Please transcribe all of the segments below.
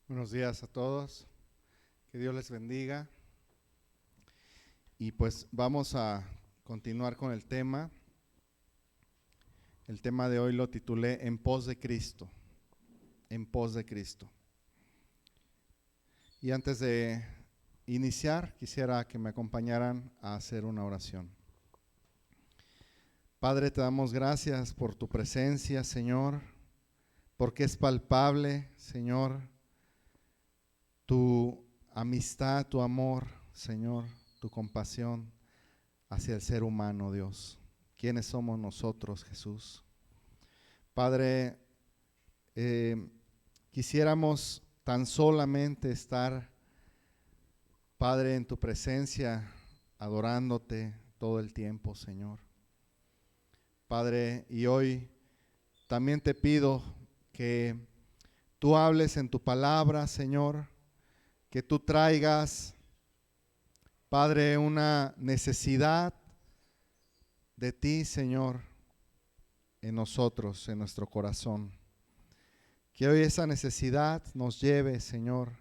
Buenos días a todos, que Dios les bendiga. Y pues vamos a continuar con el tema. El tema de hoy lo titulé En pos de Cristo, en pos de Cristo. Y antes de iniciar, quisiera que me acompañaran a hacer una oración. Padre, te damos gracias por tu presencia, Señor, porque es palpable, Señor, tu amistad, tu amor, Señor, tu compasión hacia el ser humano, Dios. ¿Quiénes somos nosotros, Jesús? Padre, quisiéramos tan solamente estar, Padre, en tu presencia, adorándote todo el tiempo, Señor. Padre, y hoy también te pido que tú hables en tu palabra, Señor, que tú traigas, Padre, una necesidad de ti, Señor, en nosotros, en nuestro corazón. Que hoy esa necesidad nos lleve, Señor,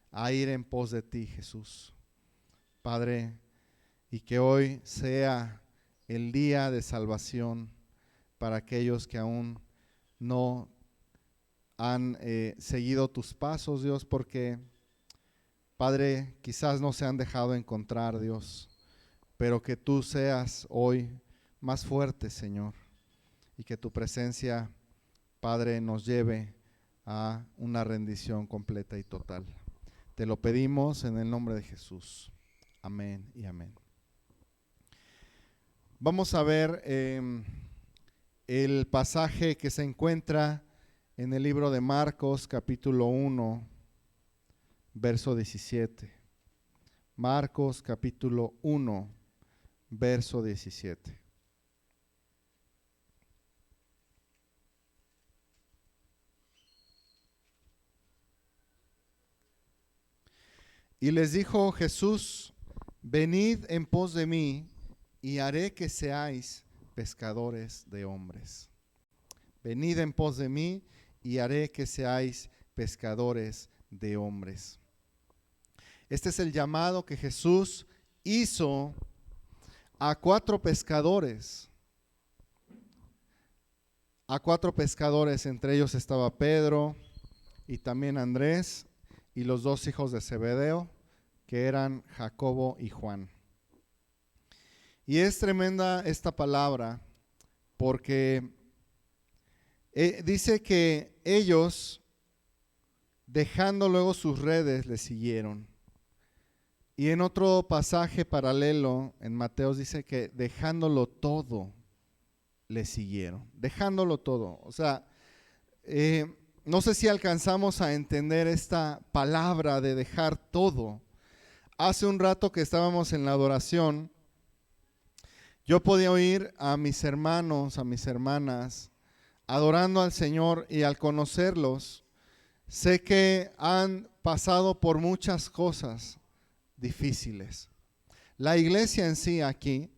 a ir en pos de ti, Jesús. Padre, y que hoy sea el día de salvación para aquellos que aún no han seguido tus pasos, Dios, porque Padre, quizás no se han dejado encontrar, Dios, pero que tú seas hoy más fuerte, Señor, y que tu presencia, Padre, nos lleve a una rendición completa y total. Te lo pedimos en el nombre de Jesús. Amén y amén. Vamos a ver el pasaje que se encuentra en el libro de Marcos, capítulo 1, verso 17. Marcos capítulo 1, verso 17. Y les dijo Jesús: venid en pos de mí, y haré que seáis pescadores de hombres. Venid en pos de mí, y haré que seáis pescadores de hombres. Este es el llamado que Jesús hizo a cuatro pescadores. A cuatro pescadores, entre ellos estaba Pedro y también Andrés y los dos hijos de Zebedeo, que eran Jacobo y Juan. Y es tremenda esta palabra porque dice que ellos, dejando luego sus redes, le siguieron. Y en otro pasaje paralelo, en Mateos, dice que dejándolo todo, le siguieron. Dejándolo todo. O sea, no sé si alcanzamos a entender esta palabra de dejar todo. Hace un rato que estábamos en la adoración, yo podía oír a mis hermanos, a mis hermanas, adorando al Señor, y al conocerlos, sé que han pasado por muchas cosas difíciles. La iglesia en sí aquí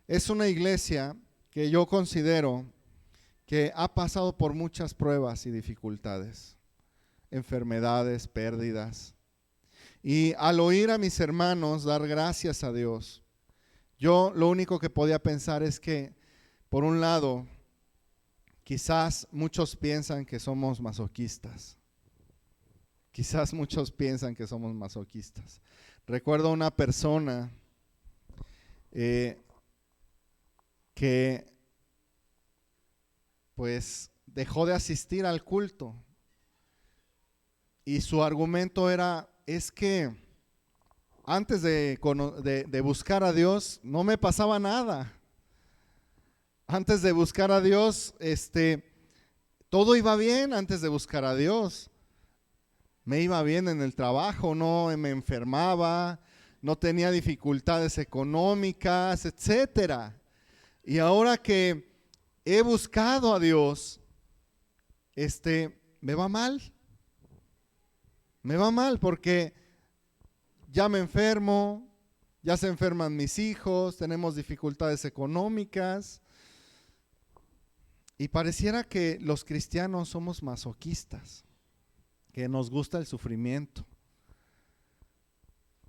es una iglesia que yo considero que ha pasado por muchas pruebas y dificultades, enfermedades, pérdidas. Y al oír a mis hermanos dar gracias a Dios, yo lo único que podía pensar es que, por un lado, quizás muchos piensan que somos masoquistas. Quizás muchos piensan que somos masoquistas. Recuerdo una persona que pues dejó de asistir al culto, y su argumento es que antes de buscar a Dios no me pasaba nada. Antes de buscar a Dios, todo iba bien. Antes de buscar a Dios me iba bien en el trabajo, no me enfermaba, no tenía dificultades económicas, etcétera. Y ahora que he buscado a Dios, me va mal. Me va mal porque ya me enfermo, ya se enferman mis hijos, tenemos dificultades económicas. Y pareciera que los cristianos somos masoquistas. que nos gusta el sufrimiento.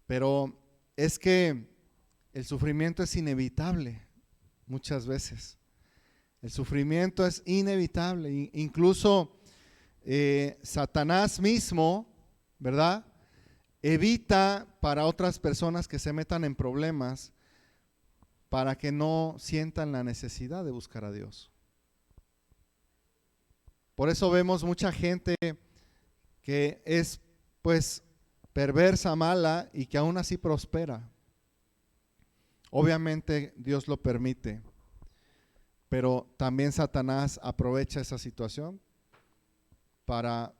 Pero es que el sufrimiento es inevitable muchas veces. El sufrimiento es inevitable. Incluso Satanás mismo, ¿verdad?, evita para otras personas que se metan en problemas para que no sientan la necesidad de buscar a Dios. Por eso vemos mucha gente que es pues perversa, mala y que aún así prospera. Obviamente Dios lo permite, pero también Satanás aprovecha esa situación para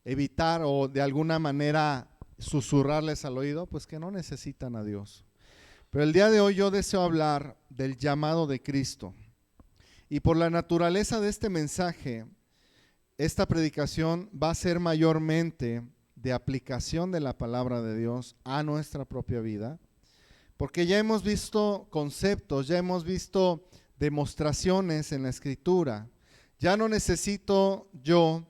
evitar o de alguna manera susurrarles al oído, pues que no necesitan a Dios. Pero el día de hoy yo deseo hablar del llamado de Cristo. Y por la naturaleza de este mensaje, esta predicación va a ser mayormente de aplicación de la palabra de Dios a nuestra propia vida, porque ya hemos visto conceptos, ya hemos visto demostraciones en la Escritura. Ya no necesito yo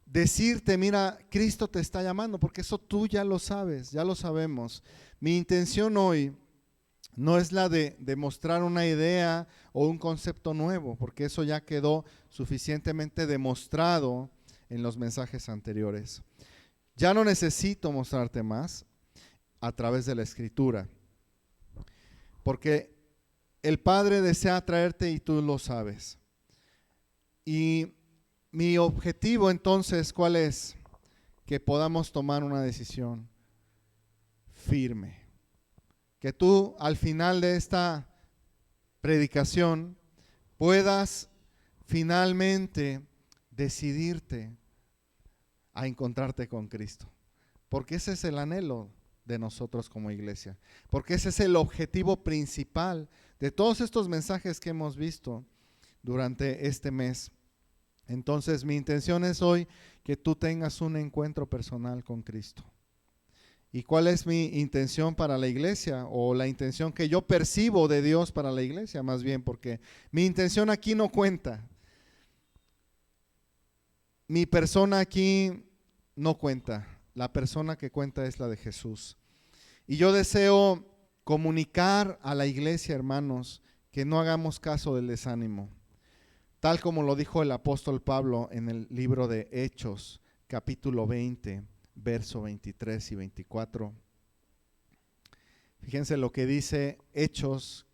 decirte, mira, Cristo te está llamando, porque eso tú ya lo sabes, ya lo sabemos. Mi intención hoy no es la de demostrar una idea o un concepto nuevo, porque eso ya quedó suficientemente demostrado en los mensajes anteriores. Ya no necesito mostrarte más a través de la Escritura, porque el Padre desea traerte y tú lo sabes. Y mi objetivo entonces, ¿cuál es? Que podamos tomar una decisión firme. Que tú al final de esta predicación puedas finalmente decidirte a encontrarte con Cristo. Porque ese es el anhelo de nosotros como iglesia. Porque ese es el objetivo principal de todos estos mensajes que hemos visto durante este mes. Entonces mi intención es hoy que tú tengas un encuentro personal con Cristo. ¿Y cuál es mi intención para la iglesia? O la intención que yo percibo de Dios para la iglesia, más bien, porque mi intención aquí no cuenta. Mi persona aquí no cuenta. La persona que cuenta es la de Jesús. Y yo deseo comunicar a la iglesia, hermanos, que no hagamos caso del desánimo. Tal como lo dijo el apóstol Pablo en el libro de Hechos, capítulo 20, verso 23 y 24. Fíjense lo que dice Hechos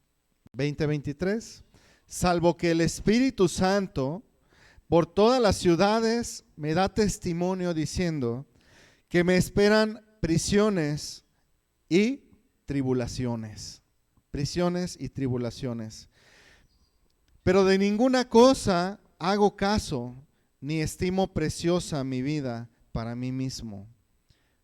20, 23. Salvo que el Espíritu Santo por todas las ciudades me da testimonio diciendo que me esperan prisiones y tribulaciones. Prisiones y tribulaciones. Pero de ninguna cosa hago caso, ni estimo preciosa mi vida para mí mismo,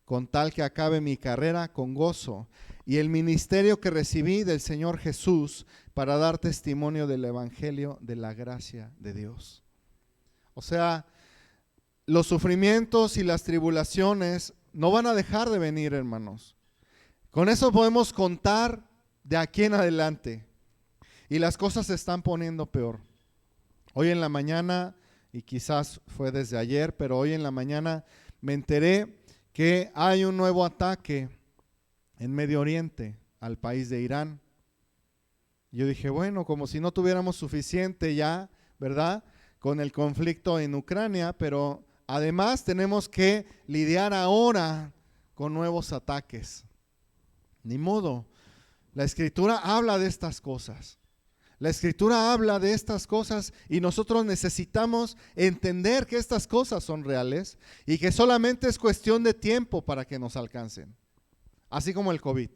con tal que acabe mi carrera con gozo y el ministerio que recibí del Señor Jesús para dar testimonio del evangelio de la gracia de Dios. O sea, los sufrimientos y las tribulaciones no van a dejar de venir, hermanos. Con eso podemos contar de aquí en adelante. Y las cosas se están poniendo peor. Hoy en la mañana, y quizás fue desde ayer, pero hoy en la mañana me enteré que hay un nuevo ataque en Medio Oriente al país de Irán. Yo dije, bueno, como si no tuviéramos suficiente ya, ¿verdad?, con el conflicto en Ucrania, pero además tenemos que lidiar ahora con nuevos ataques. Ni modo. La Escritura habla de estas cosas. La Escritura habla de estas cosas y nosotros necesitamos entender que estas cosas son reales y que solamente es cuestión de tiempo para que nos alcancen. Así como el COVID.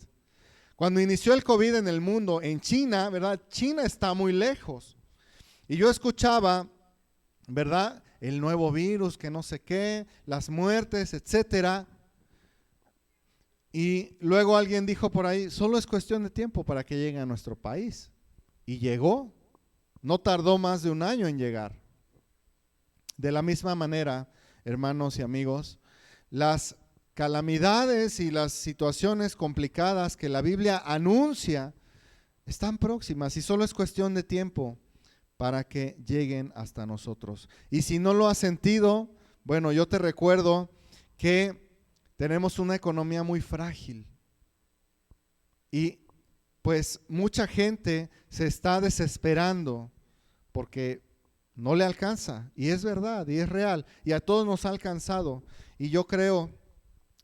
Cuando inició el COVID en el mundo, en China, ¿verdad? China está muy lejos. Y yo escuchaba, ¿verdad?, el nuevo virus, que no sé qué, las muertes, etcétera. Y luego alguien dijo por ahí, solo es cuestión de tiempo para que llegue a nuestro país. Y llegó, no tardó más de un año en llegar. De la misma manera, hermanos y amigos, las calamidades y las situaciones complicadas que la Biblia anuncia están próximas y solo es cuestión de tiempo para que lleguen hasta nosotros. Y si no lo has sentido, bueno, yo te recuerdo que tenemos una economía muy frágil y pues mucha gente se está desesperando porque no le alcanza, y es verdad, y es real, y a todos nos ha alcanzado. Y yo creo,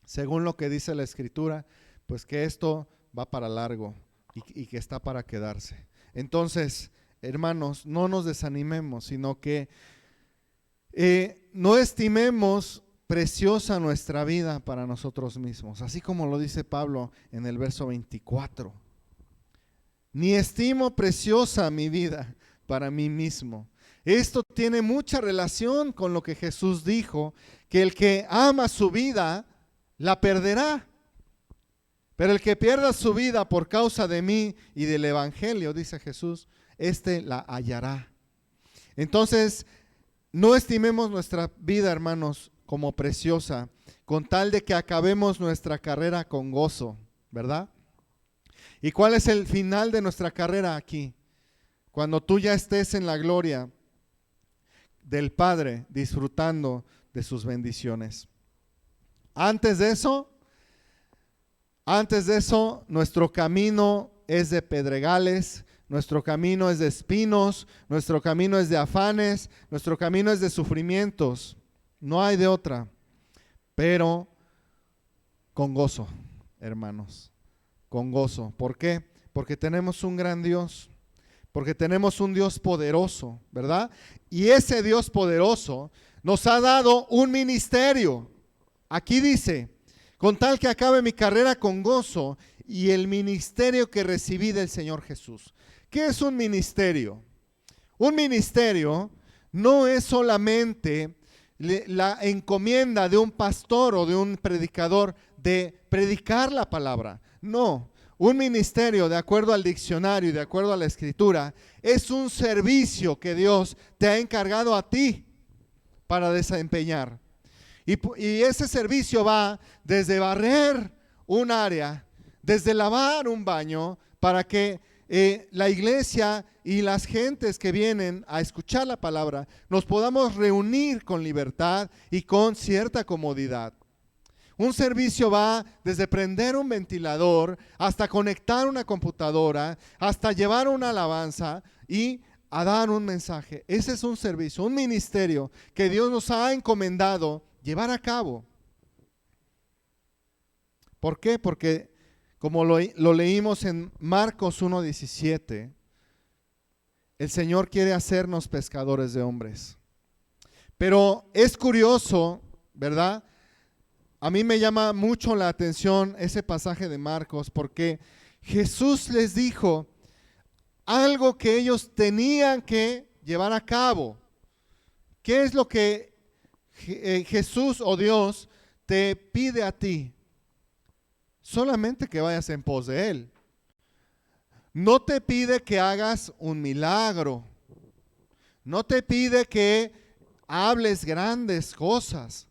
según lo que dice la Escritura, pues que esto va para largo y que está para quedarse. Entonces, hermanos, no nos desanimemos, sino que no estimemos preciosa nuestra vida para nosotros mismos, así como lo dice Pablo en el verso 24. Ni estimo preciosa mi vida para mí mismo. Esto tiene mucha relación con lo que Jesús dijo, que el que ama su vida la perderá, pero el que pierda su vida por causa de mí y del evangelio, dice Jesús, éste la hallará. Entonces, no estimemos nuestra vida, hermanos, como preciosa, con tal de que acabemos nuestra carrera con gozo, ¿verdad? ¿Y cuál es el final de nuestra carrera aquí? Cuando tú ya estés en la gloria del Padre, disfrutando de sus bendiciones. Antes de eso, nuestro camino es de pedregales, nuestro camino es de espinos, nuestro camino es de afanes, nuestro camino es de sufrimientos. No hay de otra, pero con gozo, hermanos, con gozo. ¿Por qué? Porque tenemos un gran Dios, porque tenemos un Dios poderoso, ¿verdad? Y ese Dios poderoso nos ha dado un ministerio. Aquí dice, con tal que acabe mi carrera con gozo y el ministerio que recibí del Señor Jesús. ¿Qué es un ministerio? Un ministerio no es solamente la encomienda de un pastor o de un predicador de predicar la palabra. No, un ministerio, de acuerdo al diccionario y de acuerdo a la Escritura, es un servicio que Dios te ha encargado a ti para desempeñar. Y ese servicio va desde barrer un área, desde lavar un baño, para que la iglesia y las gentes que vienen a escuchar la palabra nos podamos reunir con libertad y con cierta comodidad. Un servicio va desde prender un ventilador hasta conectar una computadora, hasta llevar una alabanza y a dar un mensaje. Ese es un servicio, un ministerio que Dios nos ha encomendado llevar a cabo. ¿Por qué? Porque como lo leímos en Marcos 1:17, el Señor quiere hacernos pescadores de hombres. Pero es curioso, ¿verdad? A mí me llama mucho la atención ese pasaje de Marcos, porque Jesús les dijo algo que ellos tenían que llevar a cabo. ¿Qué es lo que Jesús o Dios te pide a ti? Solamente que vayas en pos de Él. No te pide que hagas un milagro. No te pide que hables grandes cosas.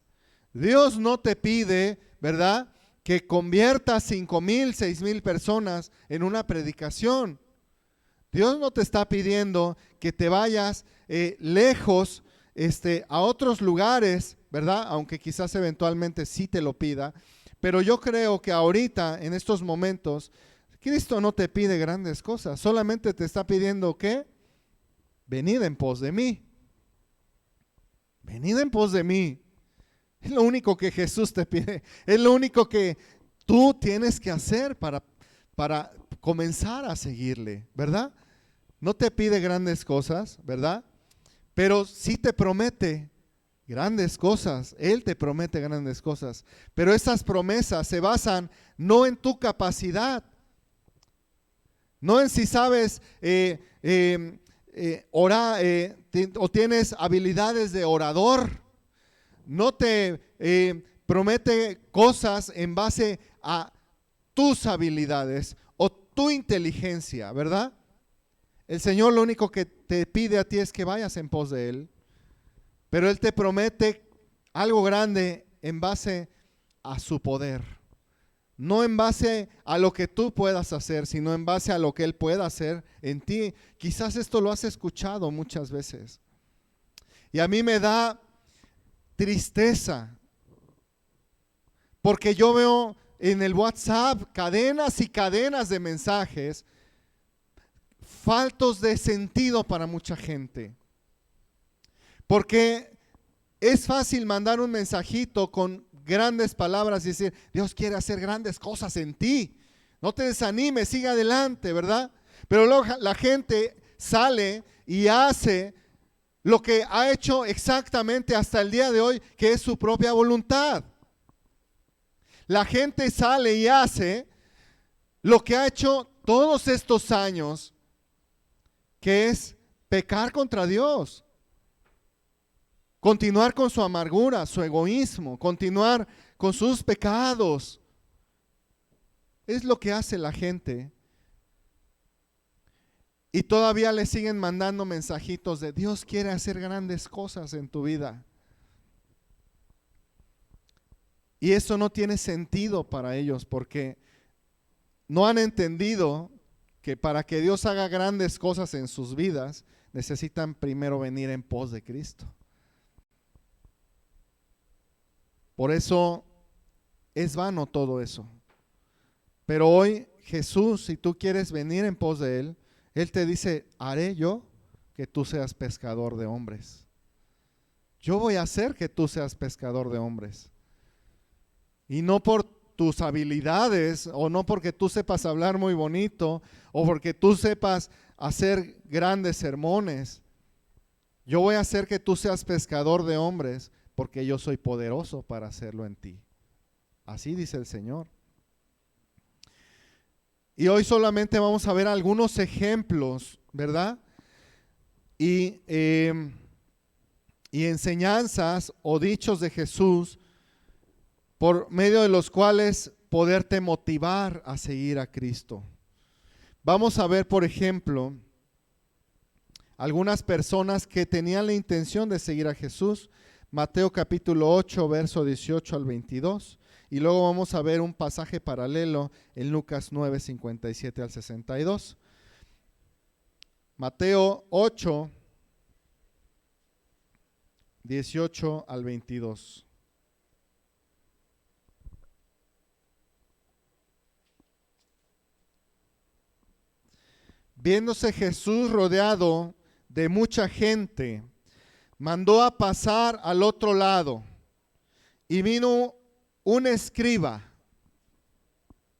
Dios no te pide, ¿verdad?, que conviertas 5,000, 6,000 personas en una predicación. Dios no te está pidiendo que te vayas lejos, a otros lugares, ¿verdad? Aunque quizás eventualmente sí te lo pida. Pero yo creo que ahorita, en estos momentos, Cristo no te pide grandes cosas. Solamente te está pidiendo ¿qué? Venid en pos de mí. Venid en pos de mí. Es lo único que Jesús te pide. Es lo único que tú tienes que hacer para comenzar a seguirle, ¿verdad? No te pide grandes cosas, ¿verdad? Pero sí te promete grandes cosas. Él te promete grandes cosas. Pero esas promesas se basan no en tu capacidad, no en si sabes orar o tienes habilidades de orador. No te promete cosas en base a tus habilidades o tu inteligencia, ¿verdad? El Señor lo único que te pide a ti es que vayas en pos de Él, pero Él te promete algo grande en base a su poder, no en base a lo que tú puedas hacer, sino en base a lo que Él pueda hacer en ti. Quizás esto lo has escuchado muchas veces. Y a mí me da tristeza, porque yo veo en el WhatsApp cadenas y cadenas de mensajes faltos de sentido para mucha gente. Porque es fácil mandar un mensajito con grandes palabras y decir, Dios quiere hacer grandes cosas en ti. No te desanimes, sigue adelante, ¿verdad? Pero luego la gente sale y hace lo que ha hecho exactamente hasta el día de hoy, que es su propia voluntad. La gente sale y hace lo que ha hecho todos estos años, que es pecar contra Dios. Continuar con su amargura, su egoísmo, continuar con sus pecados. Es lo que hace la gente. Y todavía le siguen mandando mensajitos de Dios quiere hacer grandes cosas en tu vida. Y eso no tiene sentido para ellos, porque no han entendido que para que Dios haga grandes cosas en sus vidas, necesitan primero venir en pos de Cristo. Por eso es vano todo eso. Pero hoy Jesús, si tú quieres venir en pos de Él, Él te dice, haré yo que tú seas pescador de hombres. Yo voy a hacer que tú seas pescador de hombres. Y no por tus habilidades, o no porque tú sepas hablar muy bonito, o porque tú sepas hacer grandes sermones. Yo voy a hacer que tú seas pescador de hombres, porque yo soy poderoso para hacerlo en ti. Así dice el Señor. Y hoy solamente vamos a ver algunos ejemplos, ¿verdad? Y enseñanzas o dichos de Jesús por medio de los cuales poderte motivar a seguir a Cristo. Vamos a ver, por ejemplo, algunas personas que tenían la intención de seguir a Jesús. Mateo capítulo 8, verso 18 al 22. Y luego vamos a ver un pasaje paralelo en Lucas 9, 57 al 62. Mateo 8, 18 al 22. Viéndose Jesús rodeado de mucha gente, mandó a pasar al otro lado, y vino un escriba.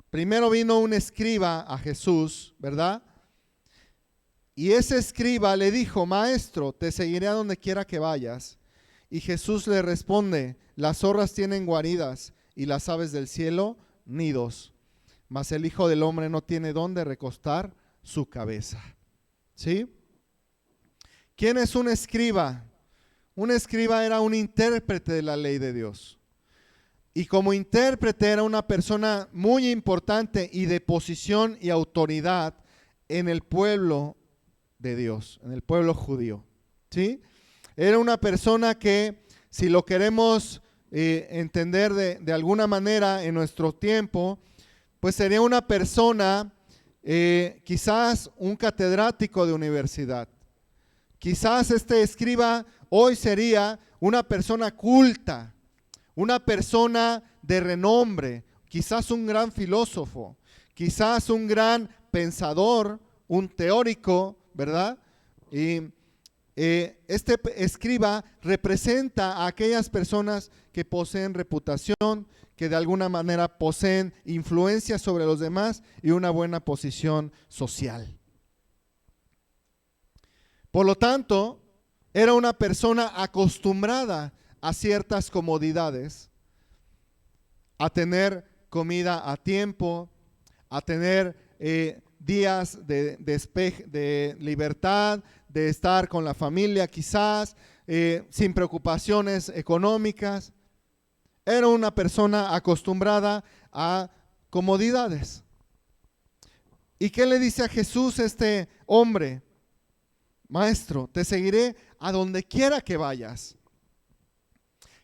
Primero vino un escriba a Jesús, ¿verdad? Y ese escriba le dijo, Maestro, te seguiré a donde quiera que vayas. Y Jesús le responde, las zorras tienen guaridas y las aves del cielo nidos, mas el Hijo del Hombre no tiene dónde recostar su cabeza. ¿Sí? ¿Quién es un escriba? Un escriba era un intérprete de la ley de Dios. Y como intérprete era una persona muy importante y de posición y autoridad en el pueblo de Dios, en el pueblo judío. ¿Sí? Era una persona que, si lo queremos entender de alguna manera en nuestro tiempo, pues sería una persona, quizás un catedrático de universidad. Quizás este escriba hoy sería una persona culta, una persona de renombre, quizás un gran filósofo, quizás un gran pensador, un teórico, ¿verdad? Y este escriba representa a aquellas personas que poseen reputación, que de alguna manera poseen influencia sobre los demás y una buena posición social. Por lo tanto, era una persona acostumbrada a ciertas comodidades, a tener comida a tiempo, a tener días de libertad, de estar con la familia quizás, sin preocupaciones económicas. Era una persona acostumbrada a comodidades. ¿Y qué le dice a Jesús este hombre? Maestro, te seguiré a donde quiera que vayas.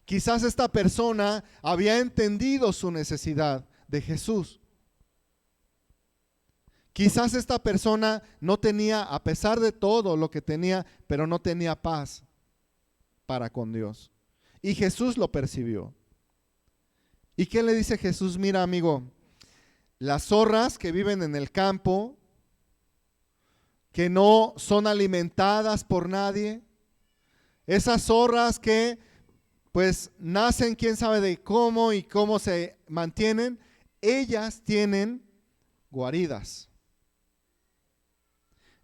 Quizás esta persona había entendido su necesidad de Jesús. Quizás esta persona no tenía, a pesar de todo lo que tenía, pero no tenía paz para con Dios. Y Jesús lo percibió. ¿Y qué le dice Jesús? Mira, amigo, las zorras que viven en el campo, que no son alimentadas por nadie, esas zorras que pues nacen quién sabe de cómo y cómo se mantienen, ellas tienen guaridas.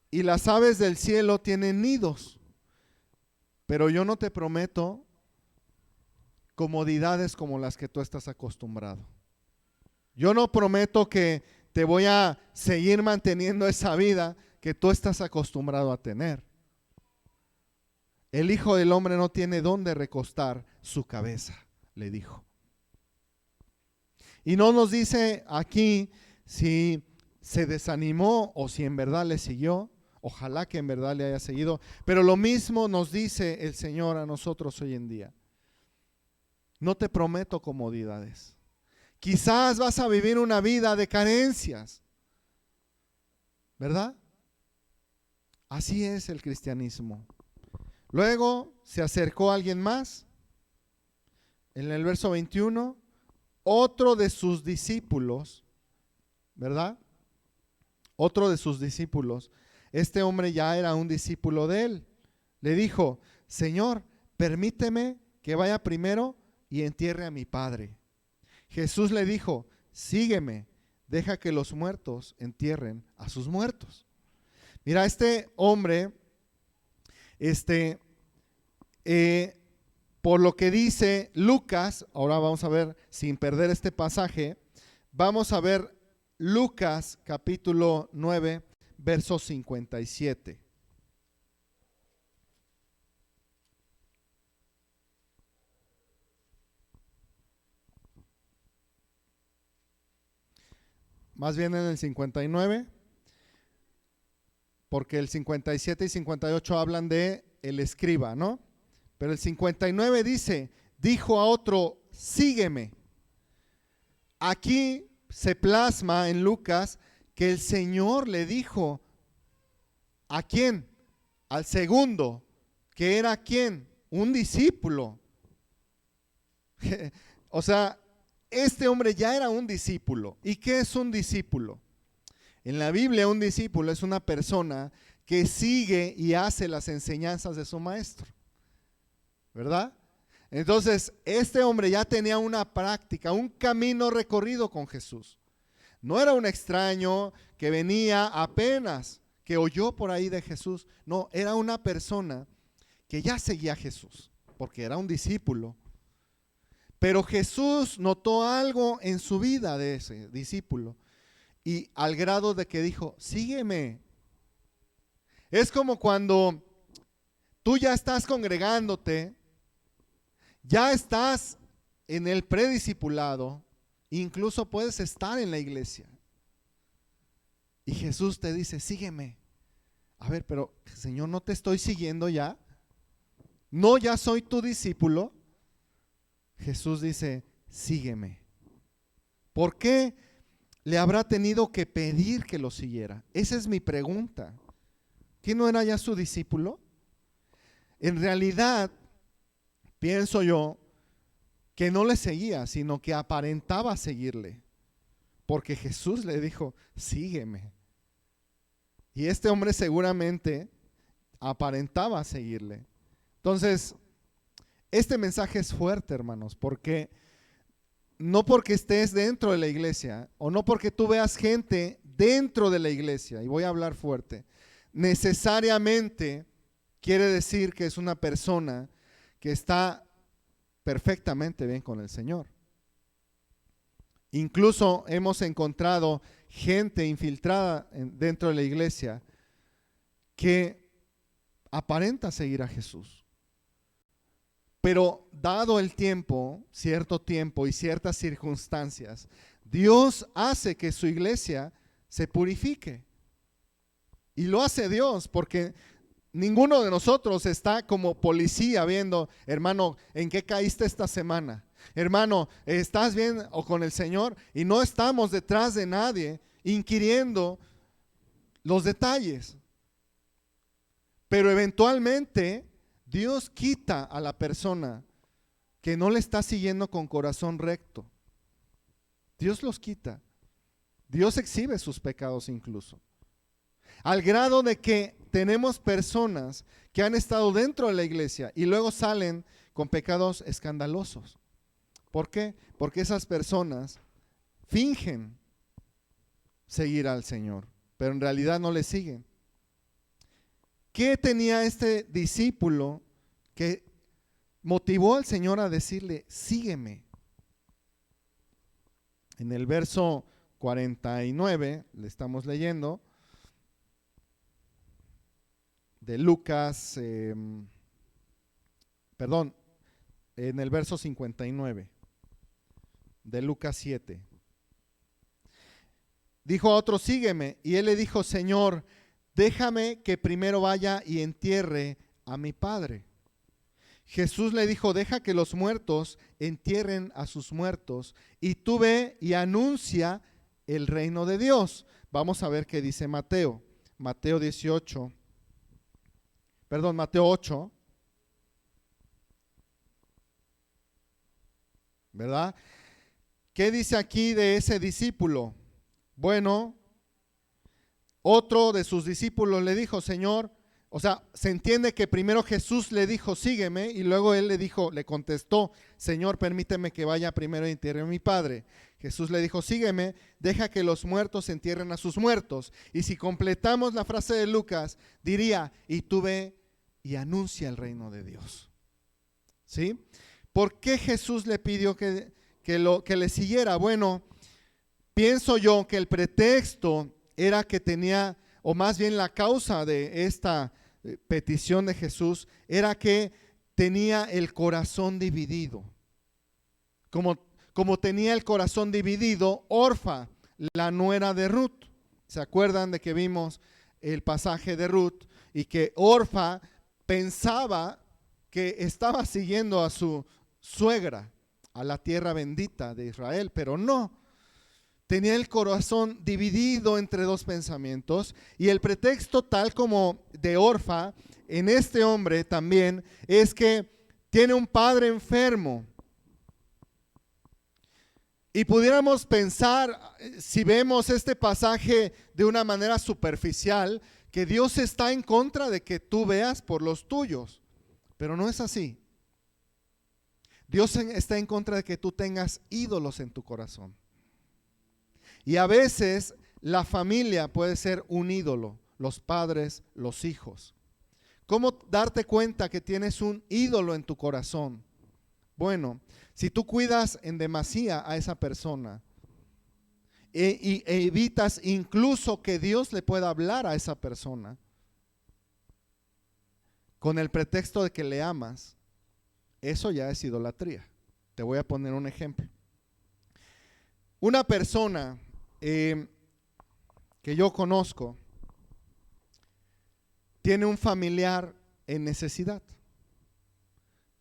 Y las aves del cielo tienen nidos. Pero yo no te prometo comodidades como las que tú estás acostumbrado. Yo no prometo que te voy a seguir manteniendo esa vida que tú estás acostumbrado a tener. El Hijo del Hombre no tiene dónde recostar su cabeza, le dijo. Y no nos dice aquí si se desanimó o si en verdad le siguió. Ojalá que en verdad le haya seguido. Pero lo mismo nos dice el Señor a nosotros hoy en día. No te prometo comodidades. Quizás vas a vivir una vida de carencias, ¿verdad? Así es el cristianismo. Luego se acercó alguien más. En el verso 21, otro de sus discípulos, ¿verdad? Otro de sus discípulos. Este hombre ya era un discípulo de él. Le dijo, Señor, permíteme que vaya primero y entierre a mi padre. Jesús le dijo, sígueme, deja que los muertos entierren a sus muertos. Mira, este hombre, por lo que dice Lucas, ahora vamos a ver, sin perder este pasaje, vamos a ver Lucas capítulo 9, verso 57. Más bien en el 59, porque el 57 y 58 hablan de el escriba, ¿no? Pero el 59 dice, dijo a otro, sígueme. Aquí se plasma en Lucas que el Señor le dijo, ¿a quién? Al segundo, que era ¿quién? Un discípulo. O sea, este hombre ya era un discípulo. ¿Y qué es un discípulo? En la Biblia un discípulo es una persona que sigue y hace las enseñanzas de su maestro, ¿verdad? Entonces, este hombre ya tenía una práctica, un camino recorrido con Jesús. No era un extraño que venía apenas, que oyó por ahí de Jesús. No, era una persona que ya seguía a Jesús, porque era un discípulo. Pero Jesús notó algo en su vida de ese discípulo, y al grado de que dijo, sígueme. Es como cuando tú ya estás congregándote, ya estás en el prediscipulado, incluso puedes estar en la iglesia. Y Jesús te dice, sígueme. A ver, pero Señor, ¿no te estoy siguiendo ya? ¿No ya soy tu discípulo? Jesús dice, sígueme. ¿Por qué le habrá tenido que pedir que lo siguiera? Esa es mi pregunta. ¿Quién no era ya su discípulo? En realidad, pienso yo que no le seguía, sino que aparentaba seguirle, porque Jesús le dijo, sígueme. Y este hombre seguramente aparentaba seguirle. Entonces, este mensaje es fuerte, hermanos, porque no porque estés dentro de la iglesia o no porque tú veas gente dentro de la iglesia, y voy a hablar fuerte, necesariamente quiere decir que es una persona que está perfectamente bien con el Señor. Incluso hemos encontrado gente infiltrada dentro de la iglesia que aparenta seguir a Jesús. Pero dado el tiempo, cierto tiempo y ciertas circunstancias, Dios hace que su iglesia se purifique. Y lo hace Dios porque ninguno de nosotros está como policía viendo, hermano, ¿en qué caíste esta semana? Hermano, ¿estás bien o con el Señor? Y no estamos detrás de nadie inquiriendo los detalles. Pero eventualmente Dios quita a la persona que no le está siguiendo con corazón recto. Dios los quita. Dios exhibe sus pecados incluso. Al grado de que tenemos personas que han estado dentro de la iglesia y luego salen con pecados escandalosos. ¿Por qué? Porque esas personas fingen seguir al Señor, pero en realidad no le siguen. ¿Qué tenía este discípulo que motivó al Señor a decirle, sígueme? En el verso 49, le estamos leyendo, de Lucas, en el verso 59, de Lucas 7. Dijo a otro, sígueme, y él le dijo, Señor, déjame que primero vaya y entierre a mi padre. Jesús le dijo, deja que los muertos entierren a sus muertos, y tú ve y anuncia el reino de Dios. Vamos a ver qué dice Mateo. Mateo 8. ¿Verdad? ¿Qué dice aquí de ese discípulo? Bueno, otro de sus discípulos le dijo, Señor, o sea, se entiende que primero Jesús le dijo, sígueme, y luego él le contestó, Señor, permíteme que vaya primero y entierre a mi padre. Jesús le dijo, sígueme, deja que los muertos entierren a sus muertos. Y si completamos la frase de Lucas, diría, y tú ve y anuncia el reino de Dios. ¿Sí? ¿Por qué Jesús le pidió que le siguiera? Bueno, pienso yo que el pretexto era que tenía, o más bien la causa de esta petición de Jesús, era que tenía el corazón dividido. Como tenía el corazón dividido Orfa, la nuera de Ruth. ¿Se acuerdan de que vimos el pasaje de Ruth? Y que Orfa pensaba que estaba siguiendo a su suegra, a la tierra bendita de Israel, pero no. Tenía el corazón dividido entre dos pensamientos, y el pretexto, tal como de Orfa, en este hombre también, es que tiene un padre enfermo. Y pudiéramos pensar, si vemos este pasaje de una manera superficial, que Dios está en contra de que tú veas por los tuyos, pero no es así. Dios está en contra de que tú tengas ídolos en tu corazón. Y a veces la familia puede ser un ídolo, los padres, los hijos. ¿Cómo darte cuenta que tienes un ídolo en tu corazón? Bueno, si tú cuidas en demasía a esa persona e evitas incluso que Dios le pueda hablar a esa persona con el pretexto de que le amas, eso ya es idolatría. Te voy a poner un ejemplo. Una persona que yo conozco tiene un familiar en necesidad,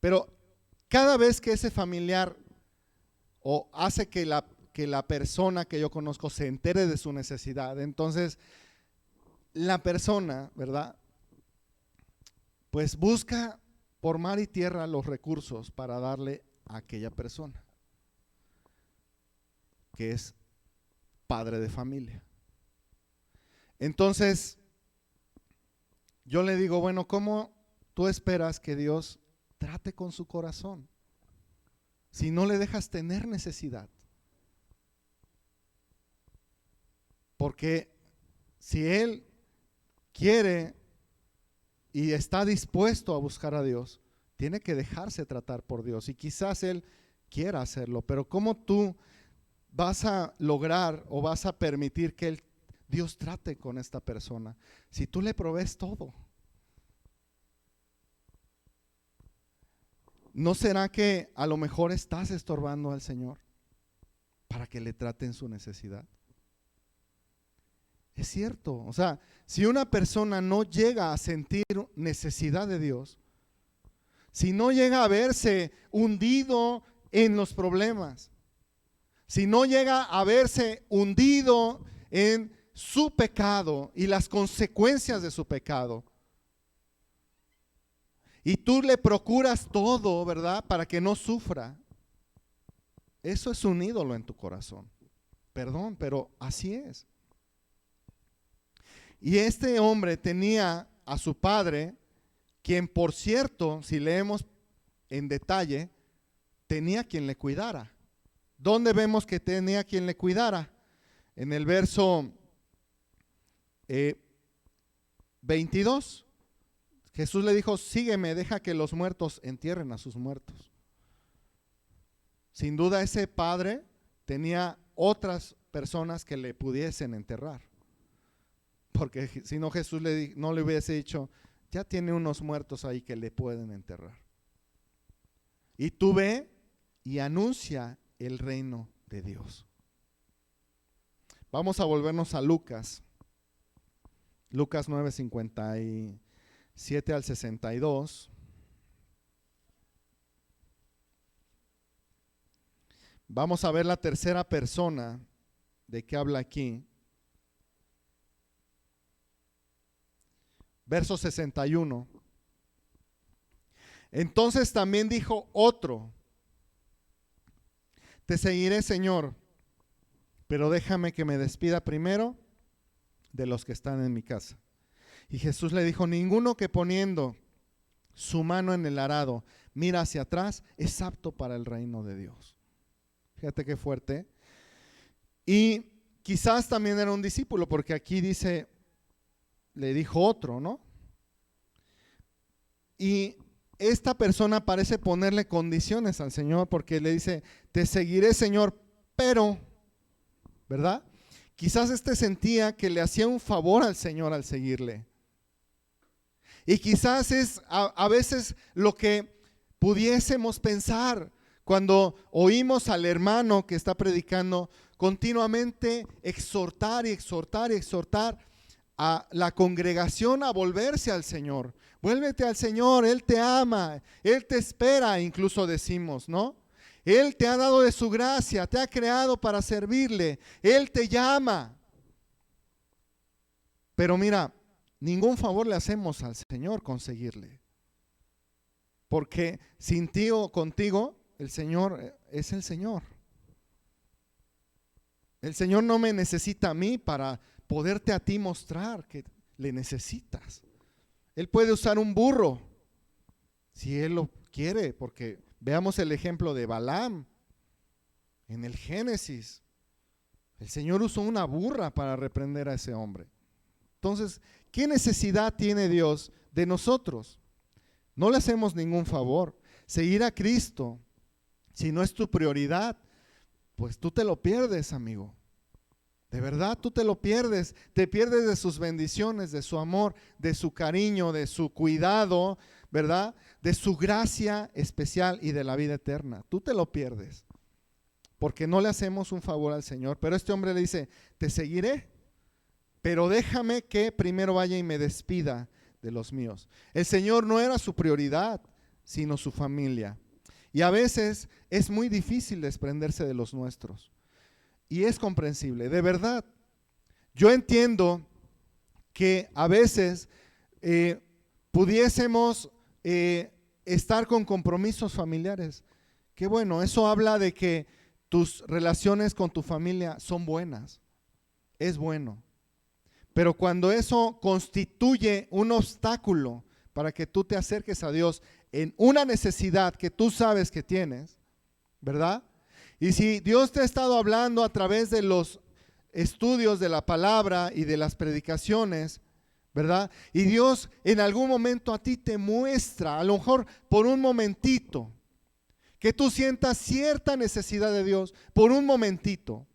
pero cada vez que ese familiar o hace que la persona que yo conozco se entere de su necesidad, entonces la persona, ¿verdad? Pues busca por mar y tierra los recursos para darle a aquella persona que es padre de familia. Entonces, yo le digo, bueno, ¿cómo tú esperas que Dios trate con su corazón si no le dejas tener necesidad? Porque si Él quiere y está dispuesto a buscar a Dios, tiene que dejarse tratar por Dios. Y quizás Él quiera hacerlo, pero ¿cómo tú vas a lograr o vas a permitir que Dios trate con esta persona si tú le provees todo? ¿No será que a lo mejor estás estorbando al Señor para que le traten su necesidad? Es cierto. O sea, si una persona no llega a sentir necesidad de Dios, si no llega a verse hundido en los problemas, si no llega a verse hundido en su pecado y las consecuencias de su pecado, y tú le procuras todo, ¿verdad?, para que no sufra, eso es un ídolo en tu corazón. Perdón, pero así es. Y este hombre tenía a su padre, quien por cierto, si leemos en detalle, tenía quien le cuidara. ¿Dónde vemos que tenía quien le cuidara? En el verso 22, Jesús le dijo: sígueme, deja que los muertos entierren a sus muertos. Sin duda ese padre tenía otras personas que le pudiesen enterrar, porque si no Jesús no le hubiese dicho: ya tiene unos muertos ahí que le pueden enterrar. Y tú ve y anuncia el reino de Dios. Vamos a volvernos a Lucas 9:57 al 62. Vamos a ver la tercera persona de que habla aquí. Verso 61. Entonces también dijo otro: te seguiré, Señor, pero déjame que me despida primero de los que están en mi casa. Y Jesús le dijo: ninguno que poniendo su mano en el arado mira hacia atrás es apto para el reino de Dios. Fíjate qué fuerte. Y quizás también era un discípulo, porque aquí dice, le dijo otro, ¿no? Y esta persona parece ponerle condiciones al Señor, porque le dice: te seguiré, Señor, pero, ¿verdad? Quizás sentía que le hacía un favor al Señor al seguirle. Y quizás es a veces lo que pudiésemos pensar cuando oímos al hermano que está predicando continuamente exhortar y exhortar y exhortar a la congregación a volverse al Señor. Vuélvete al Señor, Él te ama, Él te espera, incluso decimos, ¿no? Él te ha dado de su gracia, te ha creado para servirle, Él te llama. Pero mira, ningún favor le hacemos al Señor con seguirle, porque sin ti o contigo, el Señor es el Señor. El Señor no me necesita a mí para poderte a ti mostrar que le necesitas. Él puede usar un burro si Él lo quiere, porque veamos el ejemplo de Balaam en el Génesis. El Señor usó una burra para reprender a ese hombre. Entonces, ¿qué necesidad tiene Dios de nosotros? No le hacemos ningún favor. Seguir a Cristo, si no es tu prioridad, pues tú te lo pierdes, amigo. De verdad, tú te lo pierdes. Te pierdes de sus bendiciones, de su amor, de su cariño, de su cuidado, ¿verdad? De su gracia especial y de la vida eterna. Tú te lo pierdes, porque no le hacemos un favor al Señor. Pero este hombre le dice: te seguiré, pero déjame que primero vaya y me despida de los míos. El Señor no era su prioridad, sino su familia. Y a veces es muy difícil desprenderse de los nuestros. Y es comprensible, de verdad. Yo entiendo que a veces pudiésemos estar con compromisos familiares. Qué bueno, eso habla de que tus relaciones con tu familia son buenas. Es bueno. Pero cuando eso constituye un obstáculo para que tú te acerques a Dios en una necesidad que tú sabes que tienes, ¿verdad? Y si Dios te ha estado hablando a través de los estudios de la palabra y de las predicaciones, ¿verdad? Y Dios en algún momento a ti te muestra, a lo mejor por un momentito, que tú sientas cierta necesidad de Dios, por un momentito.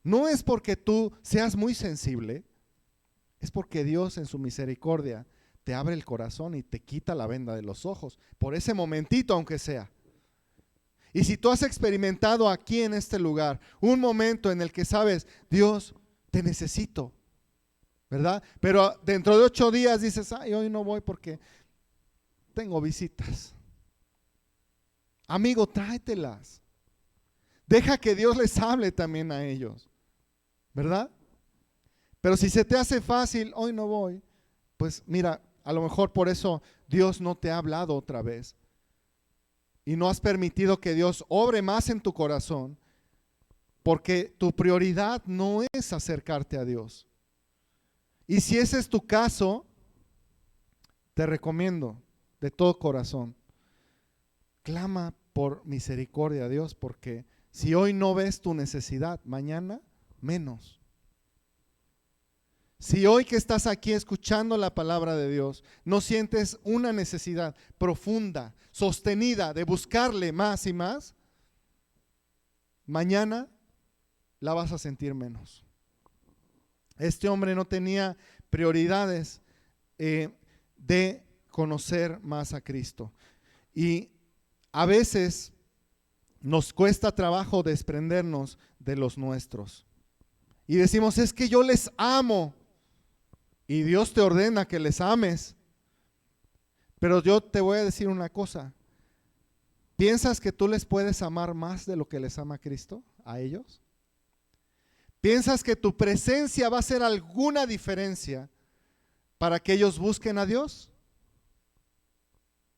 No es porque tú seas muy sensible, es porque Dios en su misericordia te abre el corazón y te quita la venda de los ojos, por ese momentito aunque sea. Y si tú has experimentado aquí en este lugar un momento en el que sabes: Dios, te necesito, ¿verdad? Pero dentro de 8 días dices, ay, hoy no voy porque tengo visitas. Amigo, tráetelas. Deja que Dios les hable también a ellos, ¿verdad? Pero si se te hace fácil, hoy no voy, pues mira, a lo mejor por eso Dios no te ha hablado otra vez. Y no has permitido que Dios obre más en tu corazón, porque tu prioridad no es acercarte a Dios. Y si ese es tu caso, te recomiendo de todo corazón, clama por misericordia a Dios, porque si hoy no ves tu necesidad, mañana menos. Si hoy que estás aquí escuchando la palabra de Dios, no sientes una necesidad profunda, sostenida de buscarle más y más, mañana la vas a sentir menos. Este hombre no tenía prioridades de conocer más a Cristo. Y a veces nos cuesta trabajo desprendernos de los nuestros. Y decimos, es que yo les amo. Y Dios te ordena que les ames. Pero yo te voy a decir una cosa. ¿Piensas que tú les puedes amar más de lo que les ama Cristo a ellos? ¿Piensas que tu presencia va a hacer alguna diferencia para que ellos busquen a Dios?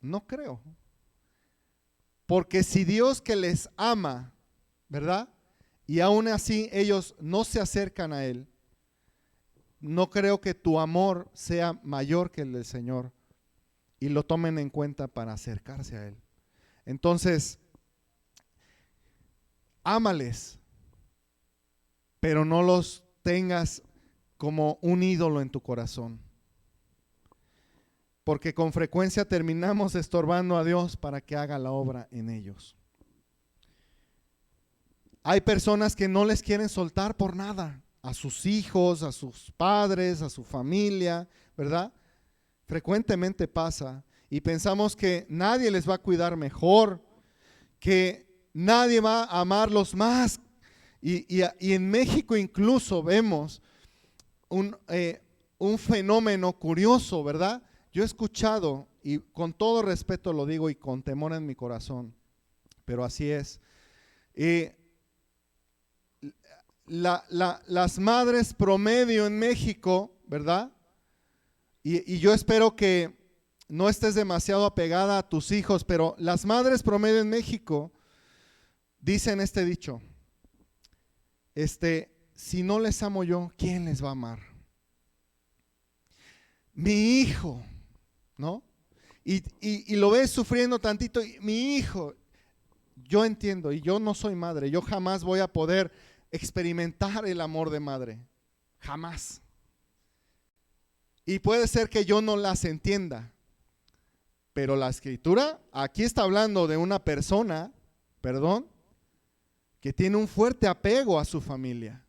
No creo. Porque si Dios que les ama, ¿verdad? Y aún así ellos no se acercan a Él, no creo que tu amor sea mayor que el del Señor y lo tomen en cuenta para acercarse a Él. Entonces, ámales, pero no los tengas como un ídolo en tu corazón. Porque con frecuencia terminamos estorbando a Dios para que haga la obra en ellos. Hay personas que no les quieren soltar por nada, a sus hijos, a sus padres, a su familia, ¿verdad? Frecuentemente pasa y pensamos que nadie les va a cuidar mejor, que nadie va a amarlos más. Y en México incluso vemos un fenómeno curioso, ¿verdad? Yo he escuchado, y con todo respeto lo digo y con temor en mi corazón, pero así es. Las madres promedio en México, ¿verdad? Y yo espero que no estés demasiado apegada a tus hijos, pero las madres promedio en México dicen este dicho, si no les amo yo, ¿quién les va a amar? Mi hijo, ¿no? Y lo ves sufriendo tantito, mi hijo, yo entiendo, y yo no soy madre, yo jamás voy a poder experimentar el amor de madre, jamás. Y puede ser que yo no las entienda, pero la escritura aquí está hablando de una persona, que tiene un fuerte apego a su familia.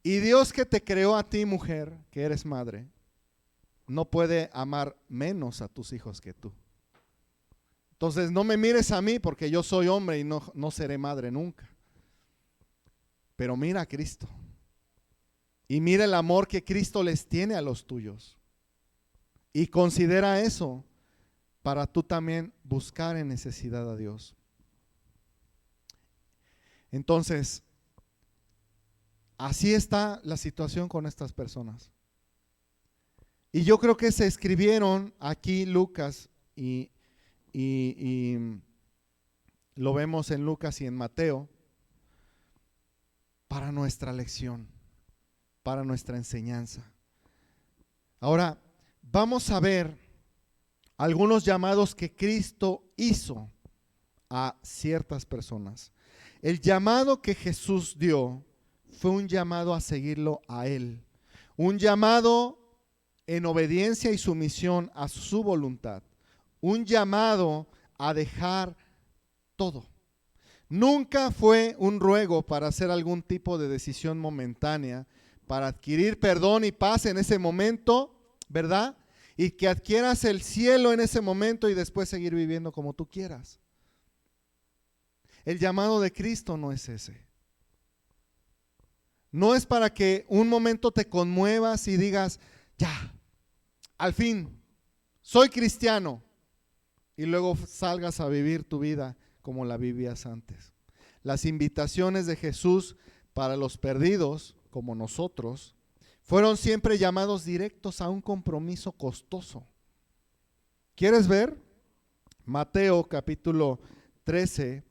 Y Dios que te creó a ti, mujer, que eres madre, no puede amar menos a tus hijos que tú. Entonces no me mires a mí porque yo soy hombre y no seré madre nunca. Pero mira a Cristo. Y mira el amor que Cristo les tiene a los tuyos. Y considera eso para tú también buscar en necesidad a Dios. Entonces, así está la situación con estas personas. Y yo creo que se escribieron aquí Lucas y lo vemos en Lucas y en Mateo para nuestra lección, para nuestra enseñanza. Ahora, vamos a ver algunos llamados que Cristo hizo a ciertas personas. El llamado que Jesús dio fue un llamado a seguirlo a Él, un llamado en obediencia y sumisión a su voluntad, un llamado a dejar todo. Nunca fue un ruego para hacer algún tipo de decisión momentánea, para adquirir perdón y paz en ese momento, ¿verdad? Y que adquieras el cielo en ese momento y después seguir viviendo como tú quieras. El llamado de Cristo no es ese. No es para que un momento te conmuevas y digas, ya, al fin, soy cristiano, y luego salgas a vivir tu vida como la vivías antes. Las invitaciones de Jesús para los perdidos, como nosotros, fueron siempre llamados directos a un compromiso costoso. ¿Quieres ver? Mateo capítulo 13,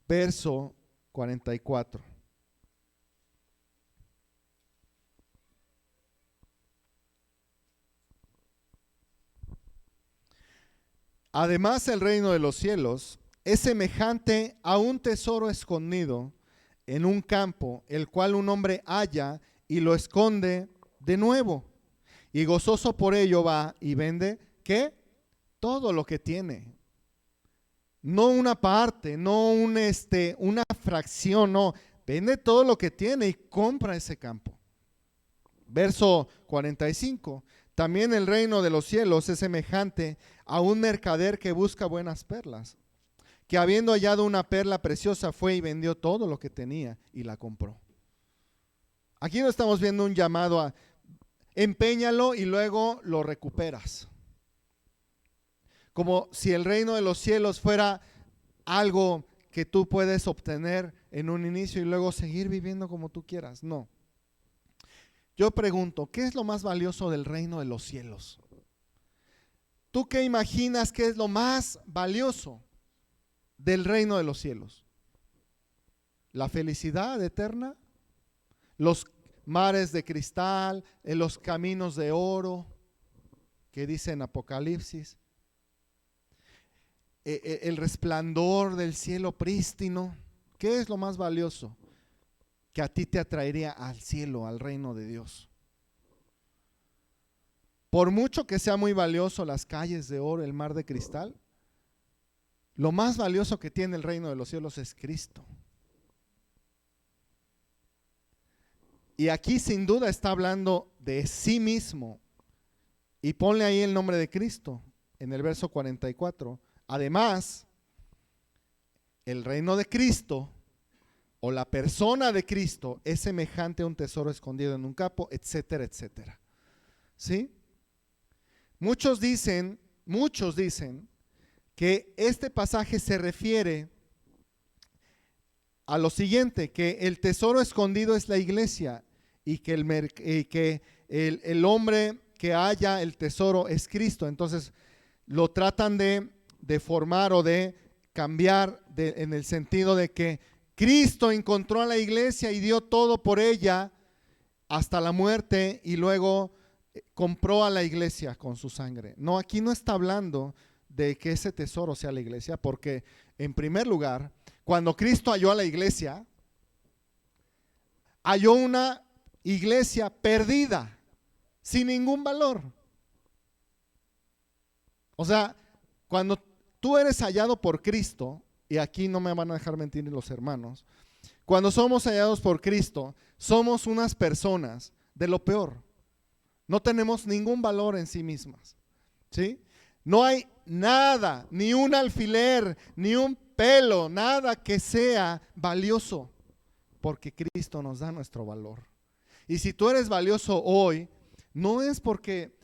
verso 44. Además, el reino de los cielos es semejante a un tesoro escondido en un campo, el cual un hombre halla y lo esconde de nuevo. Y gozoso por ello va y vende, ¿qué? Todo lo que tiene. No una parte, no una fracción, no. Vende todo lo que tiene y compra ese campo. Verso 45. También el reino de los cielos es semejante a un mercader que busca buenas perlas, que habiendo hallado una perla preciosa fue y vendió todo lo que tenía y la compró. Aquí no estamos viendo un llamado a empeñalo y luego lo recuperas. Como si el reino de los cielos fuera algo que tú puedes obtener en un inicio y luego seguir viviendo como tú quieras. No. Yo pregunto, ¿qué es lo más valioso del reino de los cielos? ¿Tú qué imaginas que es lo más valioso del reino de los cielos? ¿La felicidad eterna? ¿Los mares de cristal? ¿Los caminos de oro que dice en Apocalipsis? ¿El resplandor del cielo prístino? ¿Qué es lo más valioso que a ti te atraería al cielo, al reino de Dios? Por mucho que sea muy valioso las calles de oro, el mar de cristal, lo más valioso que tiene el reino de los cielos es Cristo. Y aquí sin duda está hablando de sí mismo. Y ponle ahí el nombre de Cristo en el verso 44. Además, el reino de Cristo o la persona de Cristo es semejante a un tesoro escondido en un campo, etcétera, etcétera. ¿Sí? Muchos dicen que este pasaje se refiere a lo siguiente, que el tesoro escondido es la iglesia y que el hombre que halla el tesoro es Cristo. Entonces lo tratan de deformar o de cambiar en el sentido de que Cristo encontró a la iglesia y dio todo por ella hasta la muerte y luego compró a la iglesia con su sangre. No, aquí no está hablando de que ese tesoro sea la iglesia, porque en primer lugar, cuando Cristo halló a la iglesia, halló una iglesia perdida, sin ningún valor. O sea, cuando tú eres hallado por Cristo, y aquí no me van a dejar mentir los hermanos, cuando somos hallados por Cristo, somos unas personas de lo peor. No tenemos ningún valor en sí mismas, ¿sí? No hay nada, ni un alfiler, ni un pelo, nada que sea valioso, porque Cristo nos da nuestro valor. Y si tú eres valioso hoy, no es porque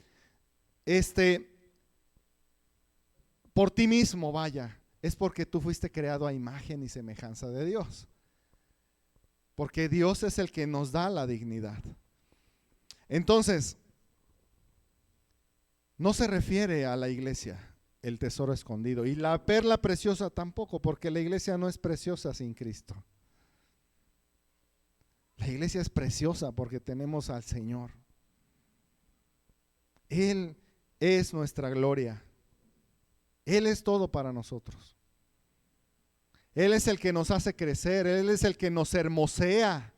por ti mismo, vaya, es porque tú fuiste creado a imagen y semejanza de Dios. Porque Dios es el que nos da la dignidad. Entonces, no se refiere a la iglesia, el tesoro escondido. Y la perla preciosa tampoco, porque la iglesia no es preciosa sin Cristo. La iglesia es preciosa porque tenemos al Señor. Él es nuestra gloria. Él es todo para nosotros. Él es el que nos hace crecer. Él es el que nos hermosea.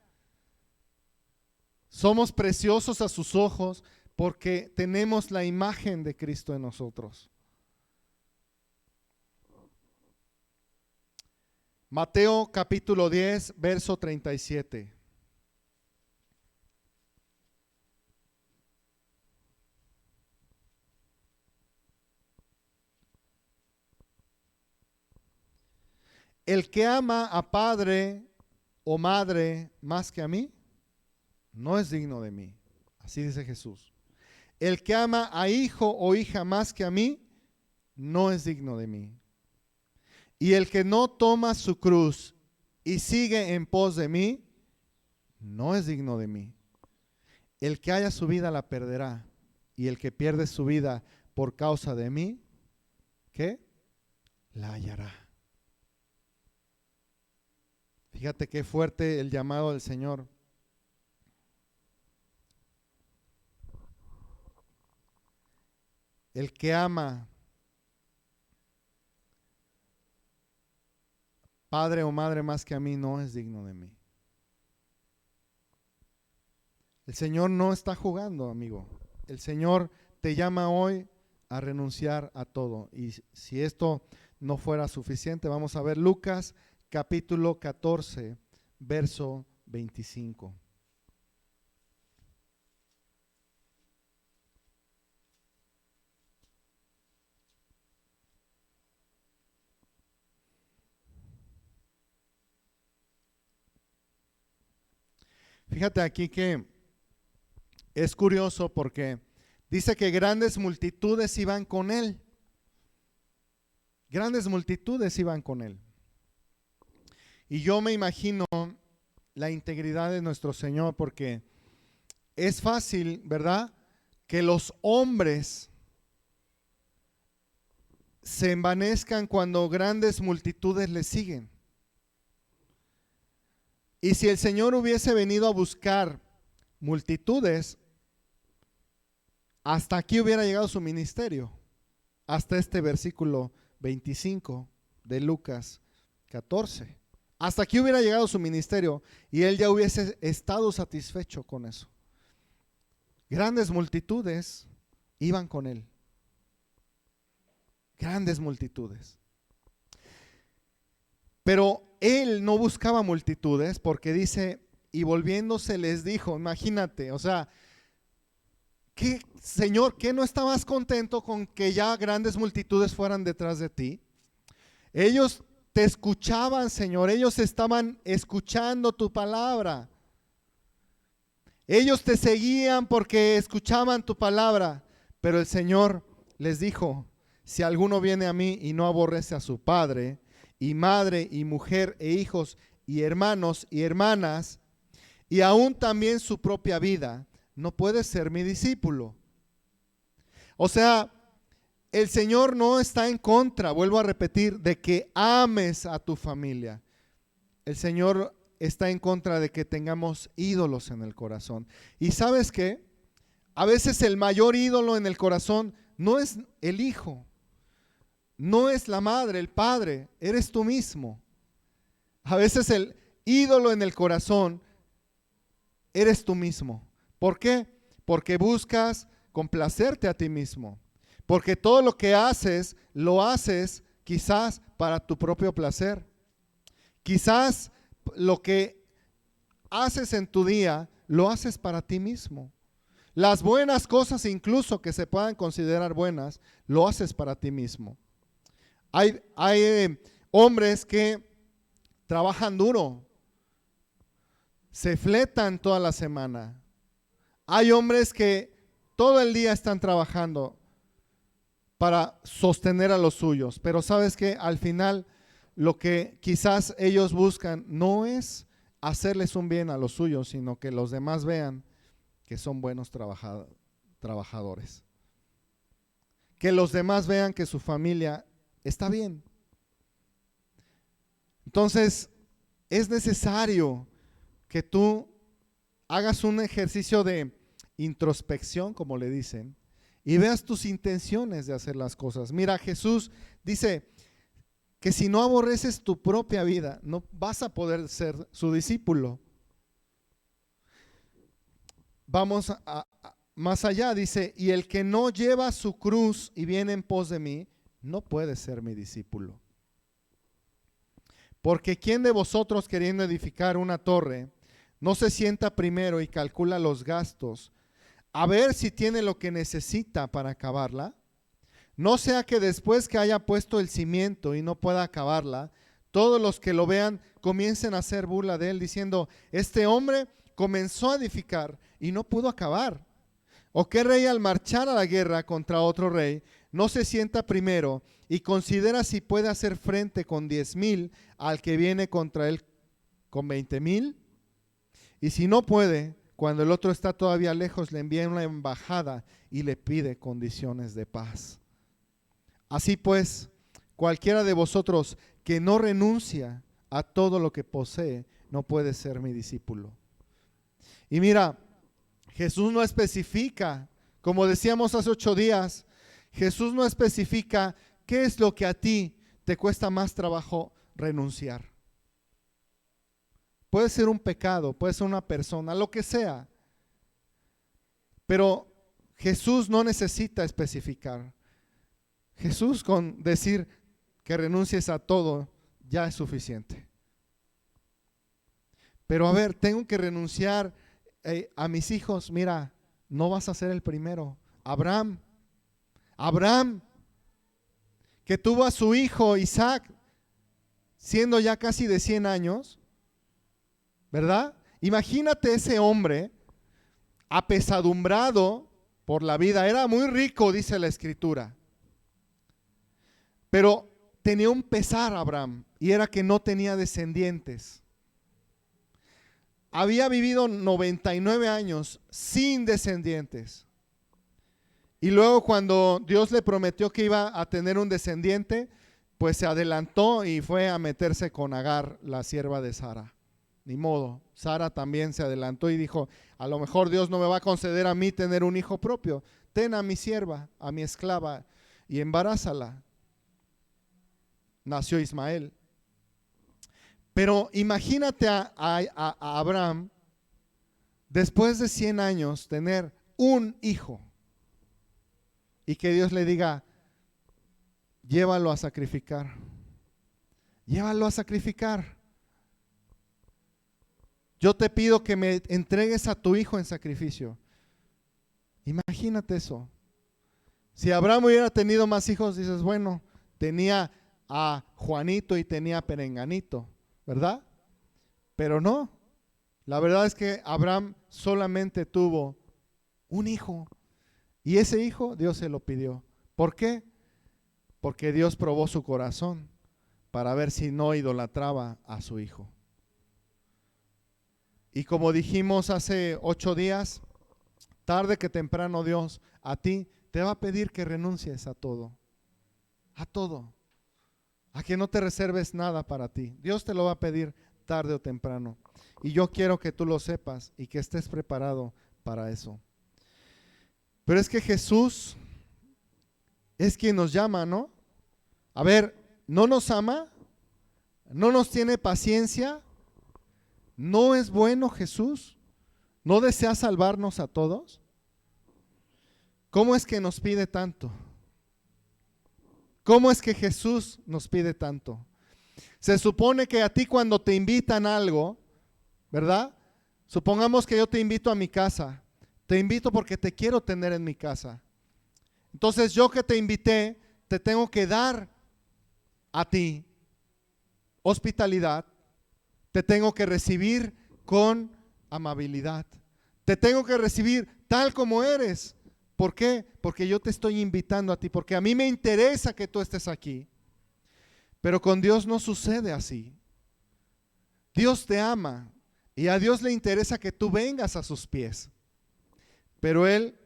Somos preciosos a sus ojos porque tenemos la imagen de Cristo en nosotros. Mateo capítulo 10, verso 37. El que ama a padre o madre más que a mí, no es digno de mí. Así dice Jesús. El que ama a hijo o hija más que a mí, no es digno de mí. Y el que no toma su cruz y sigue en pos de mí, no es digno de mí. El que haya su vida la perderá, y el que pierde su vida por causa de mí, ¿qué? La hallará. Fíjate qué fuerte el llamado del Señor. El que ama padre o madre más que a mí no es digno de mí. El Señor no está jugando, amigo. El Señor te llama hoy a renunciar a todo. Y si esto no fuera suficiente, vamos a ver Lucas capítulo 14, verso 25. Fíjate aquí que es curioso porque dice que grandes multitudes iban con él. Grandes multitudes iban con él. Y yo me imagino la integridad de nuestro Señor, porque es fácil, ¿verdad?, que los hombres se envanezcan cuando grandes multitudes le siguen. Y si el Señor hubiese venido a buscar multitudes, hasta aquí hubiera llegado su ministerio, hasta este versículo 25 de Lucas 14. Hasta aquí hubiera llegado su ministerio y él ya hubiese estado satisfecho con eso. Grandes multitudes iban con él. Grandes multitudes. Pero él no buscaba multitudes, porque dice, y volviéndose les dijo, imagínate, o sea, ¿qué, Señor, qué no estabas contento con que ya grandes multitudes fueran detrás de ti? Ellos te escuchaban, Señor, ellos estaban escuchando tu palabra. Ellos te seguían porque escuchaban tu palabra, pero el Señor les dijo, si alguno viene a mí y no aborrece a su padre, y madre, y mujer, e hijos, y hermanos, y hermanas, y aún también su propia vida, no puede ser mi discípulo. O sea, el Señor no está en contra, vuelvo a repetir, de que ames a tu familia. El Señor está en contra de que tengamos ídolos en el corazón. ¿Y sabes qué? A veces el mayor ídolo en el corazón no es el hijo, no es la madre, el padre, eres tú mismo. A veces el ídolo en el corazón eres tú mismo. ¿Por qué? Porque buscas complacerte a ti mismo. Porque todo lo que haces, lo haces quizás para tu propio placer. Quizás lo que haces en tu día, lo haces para ti mismo. Las buenas cosas, incluso que se puedan considerar buenas, lo haces para ti mismo. Hay hombres que trabajan duro, se fletan toda la semana. Hay hombres que todo el día están trabajando para sostener a los suyos, pero sabes que al final lo que quizás ellos buscan no es hacerles un bien a los suyos, sino que los demás vean que son buenos trabajadores. Que los demás vean que su familia está bien. Entonces, es necesario que tú hagas un ejercicio de introspección, como le dicen, y veas tus intenciones de hacer las cosas. Mira, Jesús dice que si no aborreces tu propia vida, no vas a poder ser su discípulo. Vamos más allá, dice, y el que no lleva su cruz y viene en pos de mí, no puede ser mi discípulo. Porque ¿quién de vosotros, queriendo edificar una torre, no se sienta primero y calcula los gastos, a ver si tiene lo que necesita para acabarla? No sea que después que haya puesto el cimiento y no pueda acabarla, todos los que lo vean comiencen a hacer burla de él, diciendo, este hombre comenzó a edificar y no pudo acabar? ¿O qué rey al marchar a la guerra contra otro rey no se sienta primero y considera si puede hacer frente con 10,000 al que viene contra él con 20,000? Y si no puede, cuando el otro está todavía lejos, le envía una embajada y le pide condiciones de paz. Así pues, cualquiera de vosotros que no renuncia a todo lo que posee, no puede ser mi discípulo. Y mira, Jesús no especifica, como decíamos hace 8 días, Jesús no especifica qué es lo que a ti te cuesta más trabajo renunciar. Puede ser un pecado, puede ser una persona, lo que sea. Pero Jesús no necesita especificar. Jesús con decir que renuncies a todo ya es suficiente. Pero a ver, tengo que renunciar a mis hijos. Mira, no vas a ser el primero. Abraham, que tuvo a su hijo Isaac siendo ya casi de 100 años, ¿verdad? Imagínate ese hombre apesadumbrado por la vida. Era muy rico, dice la Escritura. Pero tenía un pesar Abraham, y era que no tenía descendientes. Había vivido 99 años sin descendientes. Y luego cuando Dios le prometió que iba a tener un descendiente, pues se adelantó y fue a meterse con Agar, la sierva de Sara. Ni modo, Sara también se adelantó y dijo, a lo mejor Dios no me va a conceder a mí tener un hijo propio. Ten a mi sierva, a mi esclava, y embarázala. Nació Ismael. Pero imagínate a Abraham, después de 100 años, tener un hijo y que Dios le diga, llévalo a sacrificar. Llévalo a sacrificar. Yo te pido que me entregues a tu hijo en sacrificio. Imagínate eso. Si Abraham hubiera tenido más hijos, dices, bueno, tenía a Juanito y tenía a Perenganito, ¿verdad? Pero no. La verdad es que Abraham solamente tuvo un hijo. Y ese hijo Dios se lo pidió. ¿Por qué? Porque Dios probó su corazón para ver si no idolatraba a su hijo. Y como dijimos hace 8 días, tarde que temprano Dios a ti te va a pedir que renuncies a todo. A todo. A que no te reserves nada para ti. Dios te lo va a pedir tarde o temprano. Y yo quiero que tú lo sepas y que estés preparado para eso. Pero es que Jesús es quien nos llama, ¿no? A ver, ¿no nos ama? ¿No nos tiene paciencia? ¿No es bueno Jesús? ¿No desea salvarnos a todos? ¿Cómo es que nos pide tanto? ¿Cómo es que Jesús nos pide tanto? Se supone que a ti cuando te invitan a algo, ¿verdad? Supongamos que yo te invito a mi casa. Te invito porque te quiero tener en mi casa. Entonces yo que te invité, te tengo que dar a ti hospitalidad. Te tengo que recibir con amabilidad. Te tengo que recibir tal como eres. ¿Por qué? Porque yo te estoy invitando a ti, porque a mí me interesa que tú estés aquí. Pero con Dios no sucede así. Dios te ama y a Dios le interesa que tú vengas a sus pies. Pero Él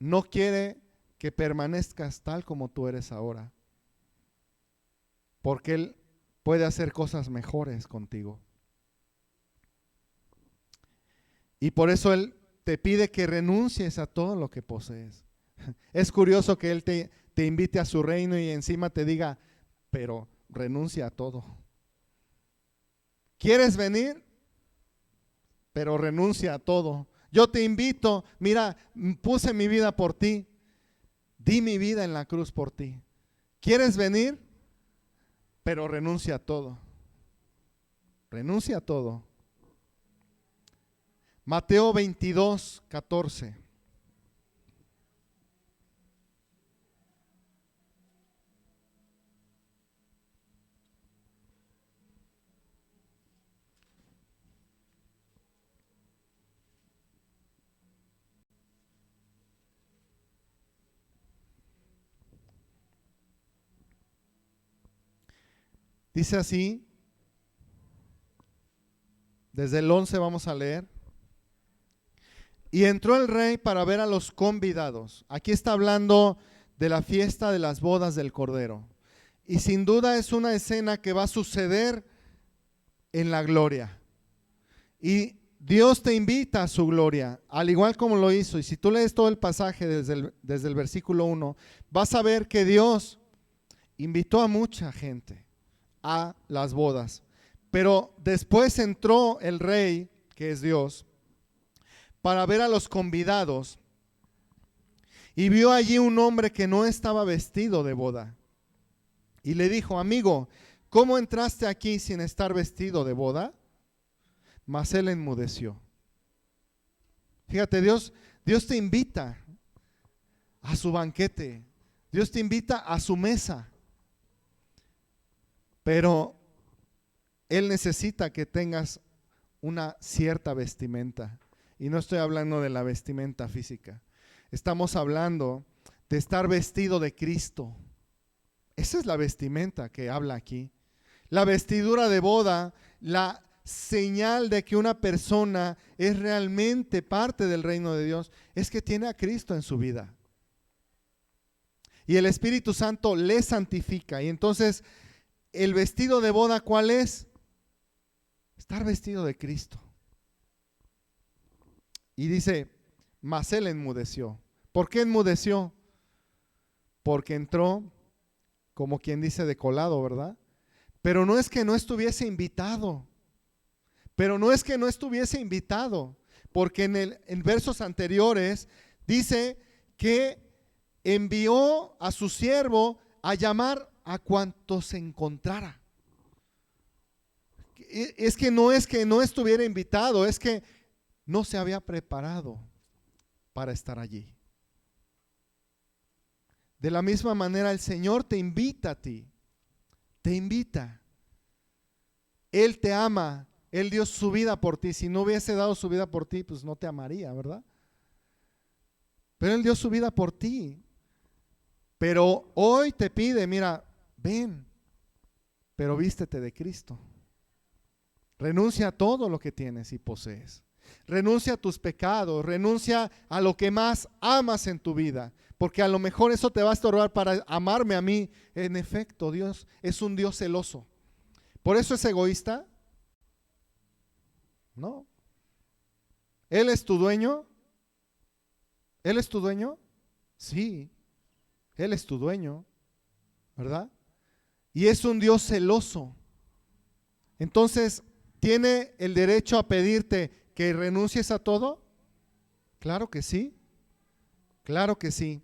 no quiere que permanezcas tal como tú eres ahora. Porque Él puede hacer cosas mejores contigo. Y por eso Él te pide que renuncies a todo lo que posees. Es curioso que Él te invite a su reino y encima te diga, pero renuncia a todo. ¿Quieres venir? Pero renuncia a todo. Yo te invito, mira, puse mi vida por ti. Di mi vida en la cruz por ti. ¿Quieres venir? Pero renuncia a todo. Renuncia a todo. Mateo 22, 14. Dice así, desde el 11 vamos a leer. Y entró el rey para ver a los convidados. Aquí está hablando de la fiesta de las bodas del Cordero. Y sin duda es una escena que va a suceder en la gloria. Y Dios te invita a su gloria, al igual como lo hizo. Y si tú lees todo el pasaje desde el versículo 1, vas a ver que Dios invitó a mucha gente a las bodas. Pero después entró el rey, que es Dios, para ver a los convidados, y vio allí un hombre que no estaba vestido de boda. Y le dijo: amigo, ¿cómo entraste aquí sin estar vestido de boda? Mas él enmudeció. Fíjate, Dios te invita a su banquete. Dios te invita a su mesa. Pero Él necesita que tengas una cierta vestimenta. Y no estoy hablando de la vestimenta física. Estamos hablando de estar vestido de Cristo. Esa es la vestimenta que habla aquí. La vestidura de boda, la señal de que una persona es realmente parte del reino de Dios, es que tiene a Cristo en su vida. Y el Espíritu Santo le santifica. Y entonces, el vestido de boda, ¿cuál es? Estar vestido de Cristo. Y dice, mas él enmudeció. ¿Por qué enmudeció? Porque entró, como quien dice, de colado, ¿verdad? Pero no es que no estuviese invitado. Porque en versos anteriores dice que envió a su siervo a llamar a cuantos se encontrara. Es que no estuviera invitado, es que no se había preparado para estar allí. De la misma manera, el Señor te invita a ti, te invita. Él te ama, Él dio su vida por ti. Si no hubiese dado su vida por ti, pues no te amaría, ¿verdad? Pero Él dio su vida por ti. Pero hoy te pide, mira, ven, pero vístete de Cristo. Renuncia a todo lo que tienes y posees. Renuncia a tus pecados, renuncia a lo que más amas en tu vida, porque a lo mejor eso te va a estorbar para amarme a mí. En efecto, Dios es un Dios celoso. ¿Por eso es egoísta? No. ¿Él es tu dueño? ¿Él es tu dueño? Sí, Él es tu dueño, ¿verdad? Y es un Dios celoso. Entonces, ¿tiene el derecho a pedirte que renuncies a todo? Claro que sí, claro que sí.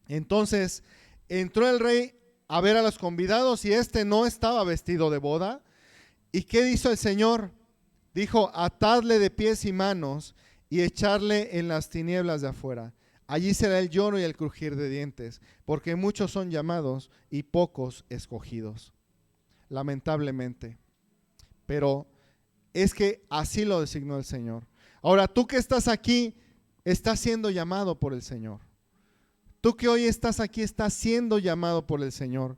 Entonces, entró el rey a ver a los convidados y este no estaba vestido de boda. ¿Y qué hizo el Señor? Dijo: atadle de pies y manos y echarle en las tinieblas de afuera. Allí será el lloro y el crujir de dientes, porque muchos son llamados y pocos escogidos. Lamentablemente. Pero es que así lo designó el Señor. Ahora, tú que estás aquí, estás siendo llamado por el Señor. Tú que hoy estás aquí, estás siendo llamado por el Señor.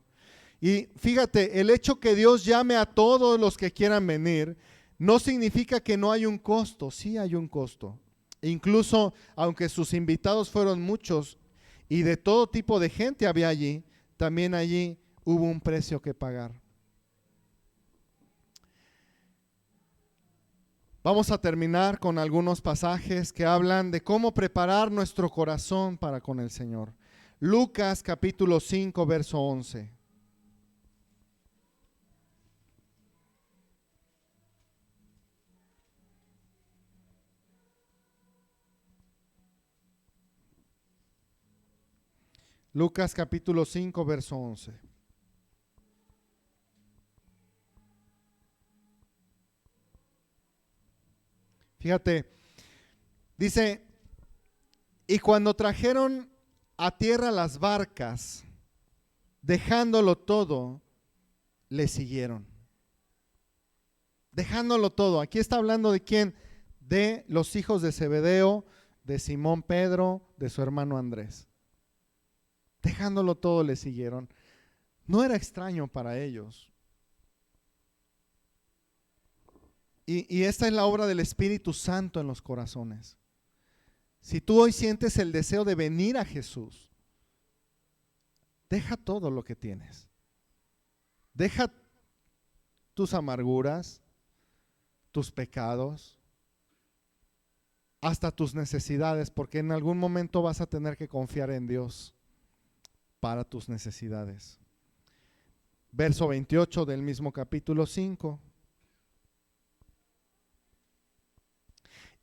Y fíjate, el hecho que Dios llame a todos los que quieran venir, no significa que no hay un costo. Sí hay un costo. Incluso, aunque sus invitados fueron muchos y de todo tipo de gente había allí, también allí hubo un precio que pagar. Vamos a terminar con algunos pasajes que hablan de cómo preparar nuestro corazón para con el Señor. Lucas capítulo 5, verso 11. Lucas capítulo 5, verso 11. Fíjate, dice, y cuando trajeron a tierra las barcas, dejándolo todo, le siguieron. Dejándolo todo. Aquí está hablando de quién, de los hijos de Zebedeo, de Simón Pedro, de su hermano Andrés. Dejándolo todo, le siguieron. No era extraño para ellos. Y esta es la obra del Espíritu Santo en los corazones. Si tú hoy sientes el deseo de venir a Jesús, deja todo lo que tienes. Deja tus amarguras, tus pecados, hasta tus necesidades, porque en algún momento vas a tener que confiar en Dios para tus necesidades. Verso 28 del mismo capítulo 5.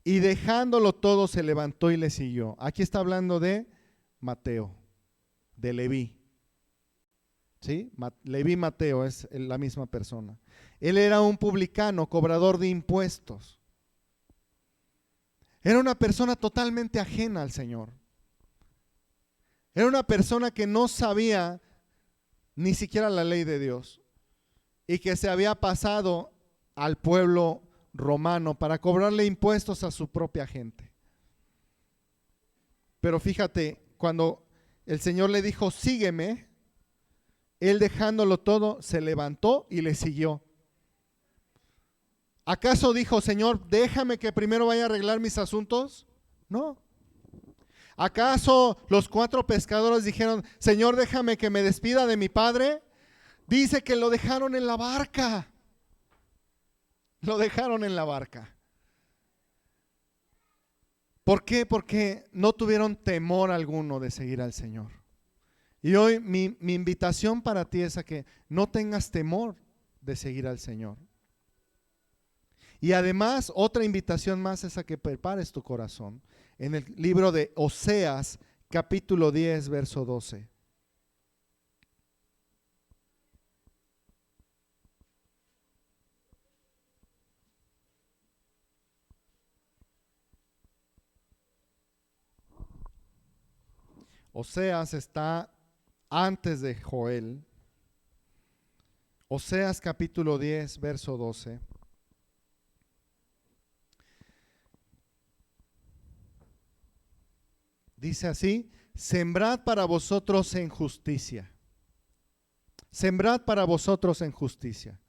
Y dejándolo todo se levantó y le siguió. Aquí está hablando de Mateo, de Leví. ¿Sí? Leví Mateo es la misma persona. Él era un publicano, cobrador de impuestos. Era una persona totalmente ajena al Señor. Era una persona que no sabía ni siquiera la ley de Dios y que se había pasado al pueblo romano para cobrarle impuestos a su propia gente. Pero fíjate, cuando el Señor le dijo, sígueme, él dejándolo todo, se levantó y le siguió. ¿Acaso dijo, Señor, déjame que primero vaya a arreglar mis asuntos? No. ¿Acaso los 4 pescadores dijeron, Señor, déjame que me despida de mi padre? Dice que lo dejaron en la barca. Lo dejaron en la barca. ¿Por qué? Porque no tuvieron temor alguno de seguir al Señor. Y hoy mi invitación para ti es a que no tengas temor de seguir al Señor. Y además, otra invitación más es a que prepares tu corazón. En el libro de Oseas, capítulo 10, verso 12. Oseas está antes de Joel. Oseas capítulo 10, verso 12. Dice así, sembrad para vosotros en justicia. Sembrad para vosotros en justicia.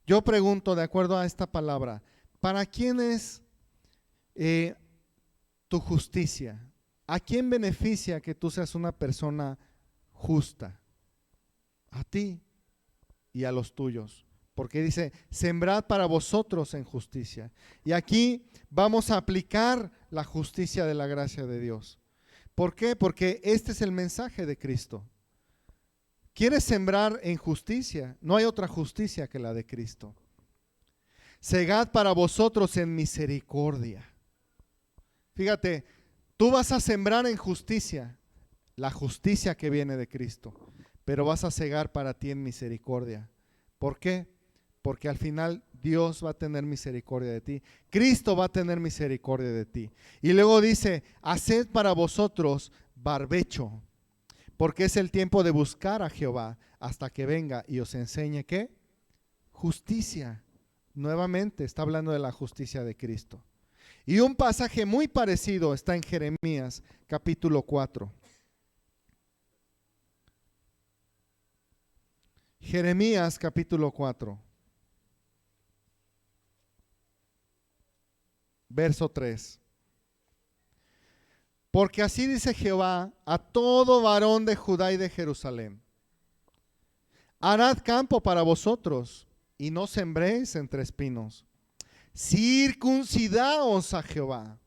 Yo pregunto, de acuerdo a esta palabra, ¿para quién es tu justicia? ¿A quién beneficia que tú seas una persona justa? A ti y a los tuyos. Porque dice, sembrad para vosotros en justicia. Y aquí vamos a aplicar la justicia de la gracia de Dios. ¿Por qué? Porque este es el mensaje de Cristo. ¿Quieres sembrar en justicia? No hay otra justicia que la de Cristo. Segad para vosotros en misericordia. Fíjate, tú vas a sembrar en justicia, la justicia que viene de Cristo, pero vas a segar para ti en misericordia. ¿Por qué? Porque al final Dios va a tener misericordia de ti. Cristo va a tener misericordia de ti. Y luego dice, haced para vosotros barbecho, porque es el tiempo de buscar a Jehová hasta que venga y os enseñe ¿qué? Justicia. Nuevamente está hablando de la justicia de Cristo. Y un pasaje muy parecido está en Jeremías capítulo 4. Jeremías capítulo 4. Verso 3. Porque así dice Jehová a todo varón de Judá y de Jerusalén: harad campo para vosotros y no sembréis entre espinos. Circuncidaos a Jehová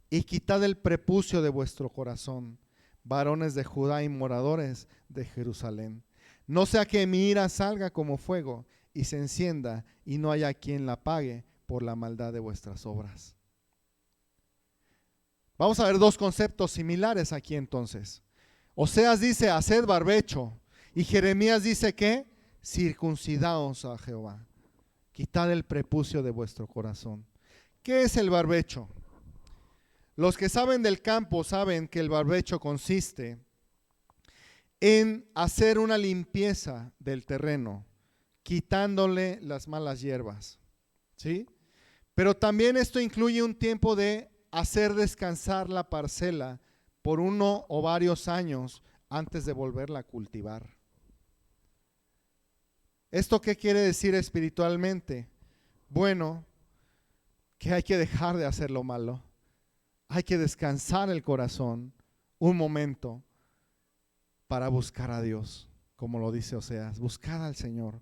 y quitad el prepucio de vuestro corazón, varones de Judá y moradores de Jerusalén. No sea que mi ira salga como fuego y se encienda y no haya quien la apague por la maldad de vuestras obras. Vamos a ver 2 conceptos similares aquí entonces. Oseas dice, haced barbecho, y Jeremías dice que circuncidaos a Jehová, quitad el prepucio de vuestro corazón. ¿Qué es el barbecho? Los que saben del campo saben que el barbecho consiste en hacer una limpieza del terreno, quitándole las malas hierbas, ¿sí? Pero también esto incluye un tiempo de hacer descansar la parcela por 1 o varios años antes de volverla a cultivar. ¿Esto qué quiere decir espiritualmente? bueno que hay que dejar de hacer lo malo. Hay que descansar el corazón un momento para buscar a Dios, como lo dice Oseas, buscar al Señor.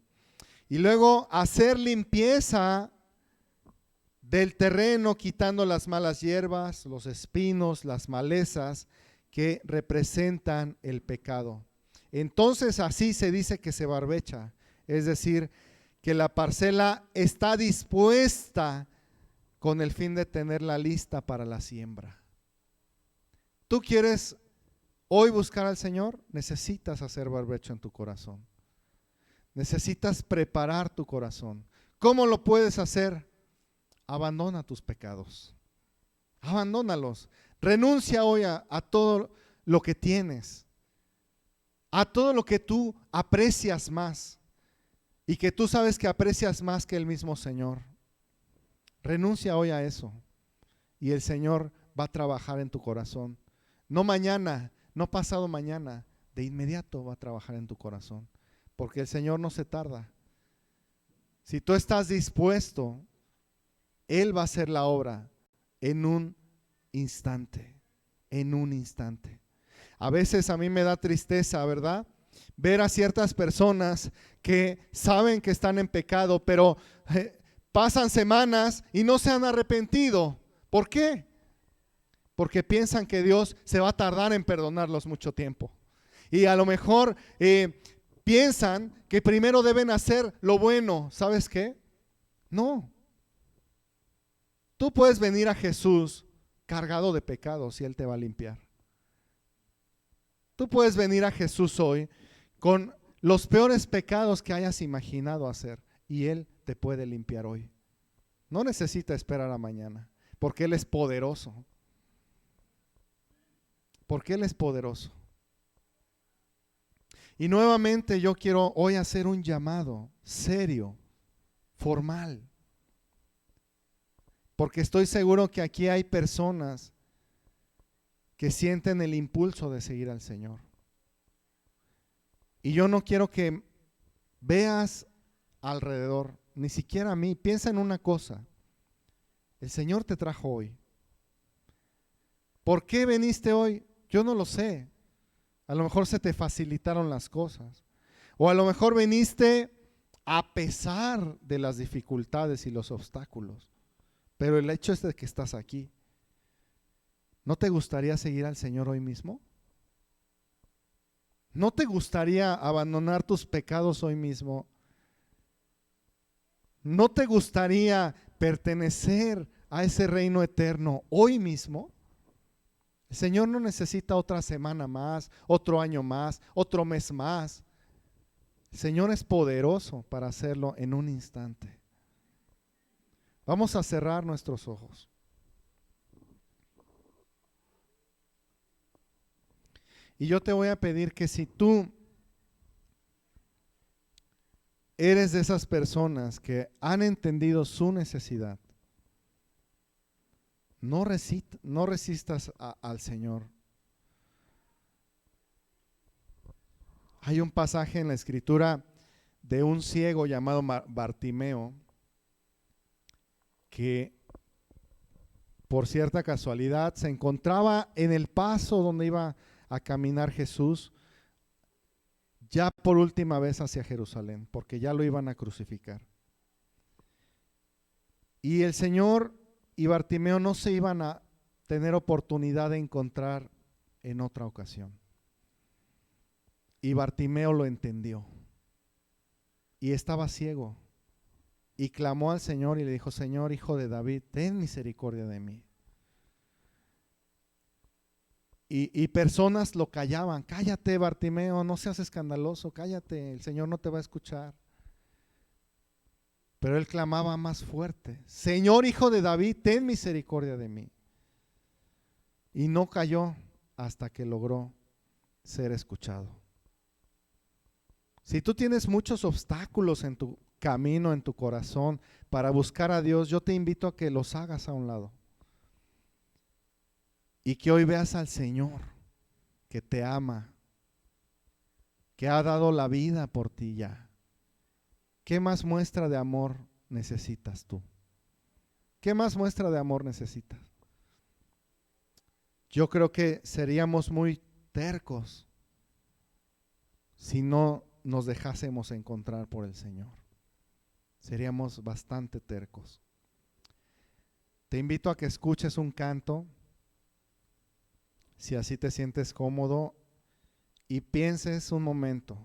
Y luego hacer limpieza del terreno, quitando las malas hierbas, los espinos, las malezas que representan el pecado. Entonces así se dice que se barbecha, es decir, que la parcela está dispuesta con el fin de tenerla lista para la siembra. ¿Tú quieres hoy buscar al Señor? Necesitas hacer barbecho en tu corazón. Necesitas preparar tu corazón. ¿Cómo lo puedes hacer? Abandona tus pecados. Abandónalos. Renuncia hoy a todo lo que tienes, a todo lo que tú aprecias más y que tú sabes que aprecias más que el mismo Señor. Renuncia hoy a eso y el Señor va a trabajar en tu corazón. No mañana, no pasado mañana, de inmediato va a trabajar en tu corazón, porque el Señor no se tarda. Si tú estás dispuesto, Él va a hacer la obra en un instante, en un instante. A veces a mí me da tristeza, ¿verdad? Ver a ciertas personas que saben que están en pecado, pero pasan semanas y no se han arrepentido. ¿Por qué? Porque piensan que Dios se va a tardar en perdonarlos mucho tiempo. Y a lo mejor piensan que primero deben hacer lo bueno. ¿Sabes qué? No. Tú puedes venir a Jesús cargado de pecados y Él te va a limpiar. Tú puedes venir a Jesús hoy con los peores pecados que hayas imaginado hacer y Él te puede limpiar hoy. No necesita esperar a mañana, porque Él es poderoso. Porque Él es poderoso. Y nuevamente yo quiero hoy hacer un llamado serio, formal. Porque estoy seguro que aquí hay personas que sienten el impulso de seguir al Señor. Y yo no quiero que veas alrededor, ni siquiera a mí. Piensa en una cosa. El Señor te trajo hoy. ¿Por qué viniste hoy? Yo no lo sé. A lo mejor se te facilitaron las cosas. O a lo mejor viniste a pesar de las dificultades y los obstáculos. Pero el hecho es de que estás aquí. ¿No te gustaría seguir al Señor hoy mismo? ¿No te gustaría abandonar tus pecados hoy mismo? ¿No te gustaría pertenecer a ese reino eterno hoy mismo? El Señor no necesita otra semana más, otro año más, otro mes más. El Señor es poderoso para hacerlo en un instante. Vamos a cerrar nuestros ojos. Y yo te voy a pedir que si tú eres de esas personas que han entendido su necesidad, no resistas al Señor. Hay un pasaje en la Escritura de un ciego llamado Bartimeo que por cierta casualidad se encontraba en el paso donde iba a caminar Jesús ya por última vez hacia Jerusalén, porque ya lo iban a crucificar. Y el Señor y Bartimeo no se iban a tener oportunidad de encontrar en otra ocasión. Y Bartimeo lo entendió. Y estaba ciego. Y clamó al Señor y le dijo: Señor, Hijo de David, ten misericordia de mí. Y personas lo callaban. Cállate, Bartimeo, no seas escandaloso, cállate, el Señor no te va a escuchar. Pero él clamaba más fuerte: Señor, Hijo de David, ten misericordia de mí. Y no cayó hasta que logró ser escuchado. Si tú tienes muchos obstáculos en tu camino, en tu corazón, para buscar a Dios, yo te invito a que los hagas a un lado. Y que hoy veas al Señor, que te ama, que ha dado la vida por ti ya. ¿Qué más muestra de amor necesitas tú? ¿Qué más muestra de amor necesitas? Yo creo que seríamos muy tercos si no nos dejásemos encontrar por el Señor. Seríamos bastante tercos. Te invito a que escuches un canto, si así te sientes cómodo, y pienses un momento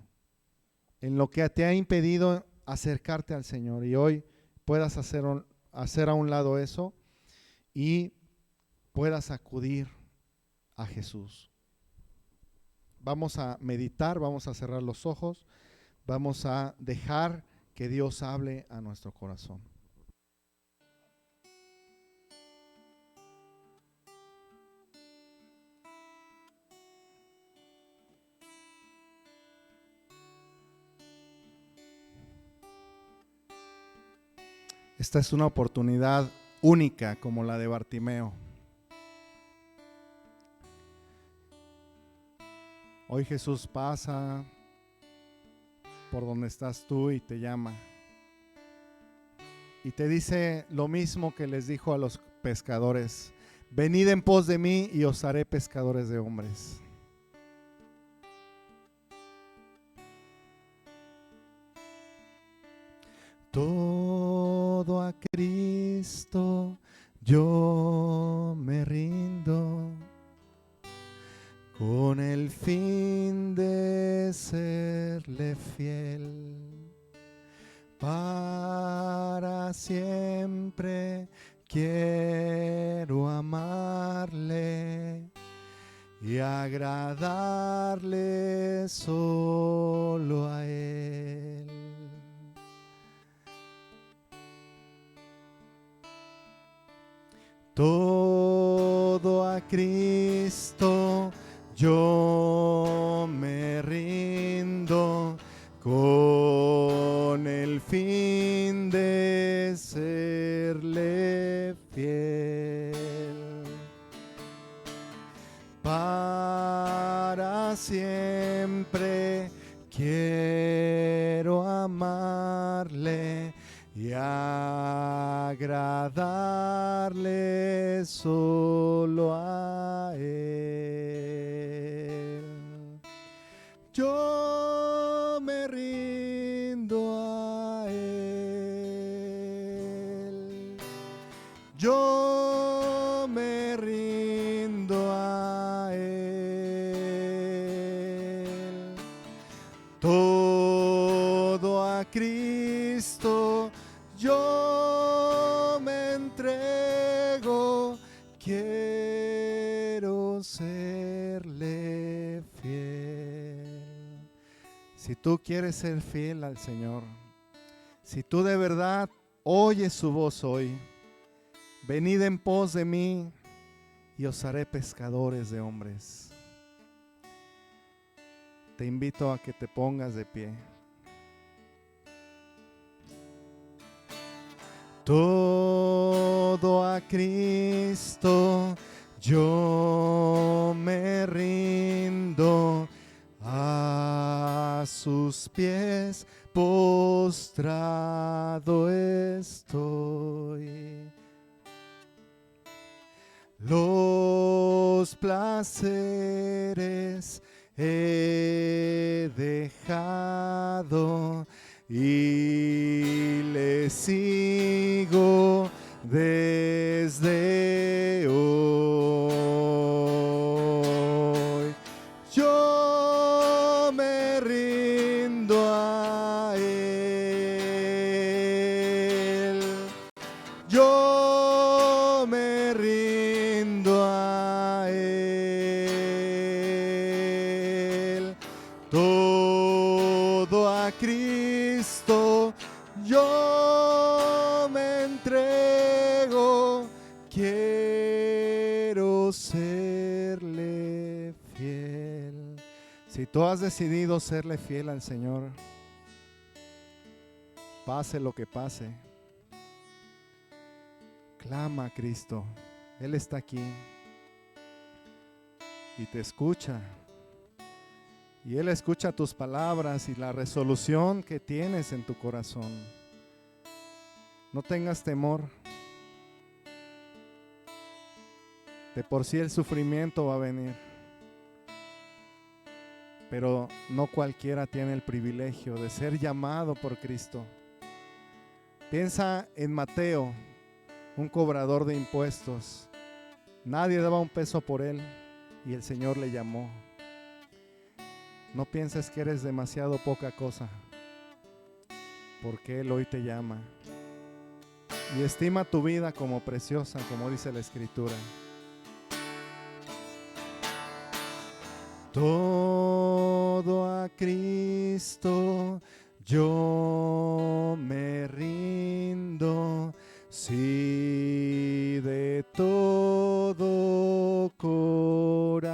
en lo que te ha impedido acercarte al Señor, y hoy puedas hacer a un lado eso y puedas acudir a Jesús. Vamos a meditar, vamos a cerrar los ojos, vamos a dejar que Dios hable a nuestro corazón. Esta es una oportunidad única como la de Bartimeo. Hoy Jesús pasa por donde estás tú y te llama. Y te dice lo mismo que les dijo a los pescadores: venid en pos de mí y os haré pescadores de hombres. Todo a Cristo yo me rindo, con el fin de serle fiel. Para siempre quiero amarle y agradarle solo a Él. Todo a Cristo yo me rindo, con el fin de serle fiel. Para siempre quiero amarle y agradarle solo a Él. Yo me rindo a Él. Yo me rindo a Él. Todo a Cristo yo me entrego, quiero serle fiel. Si tú quieres ser fiel al Señor, si tú de verdad oyes su voz hoy, venid en pos de mí y os haré pescadores de hombres. Te invito a que te pongas de pie. Todo a Cristo yo me rindo, a sus pies postrado estoy. Los placeres he dejado y le sigo desde hoy. Yo me rindo a Él. Yo me rindo a Él. Todo a Cristo yo me entrego, quiero serle fiel. Si tú has decidido serle fiel al Señor, pase lo que pase, clama a Cristo. Él está aquí y te escucha. Y Él escucha tus palabras y la resolución que tienes en tu corazón. No tengas temor. De por sí el sufrimiento va a venir. Pero no cualquiera tiene el privilegio de ser llamado por Cristo. Piensa en Mateo, un cobrador de impuestos. Nadie daba un peso por él y el Señor le llamó. No pienses que eres demasiado poca cosa, porque Él hoy te llama. Y estima tu vida como preciosa, como dice la Escritura. Todo a Cristo yo me rindo, sí, de todo corazón.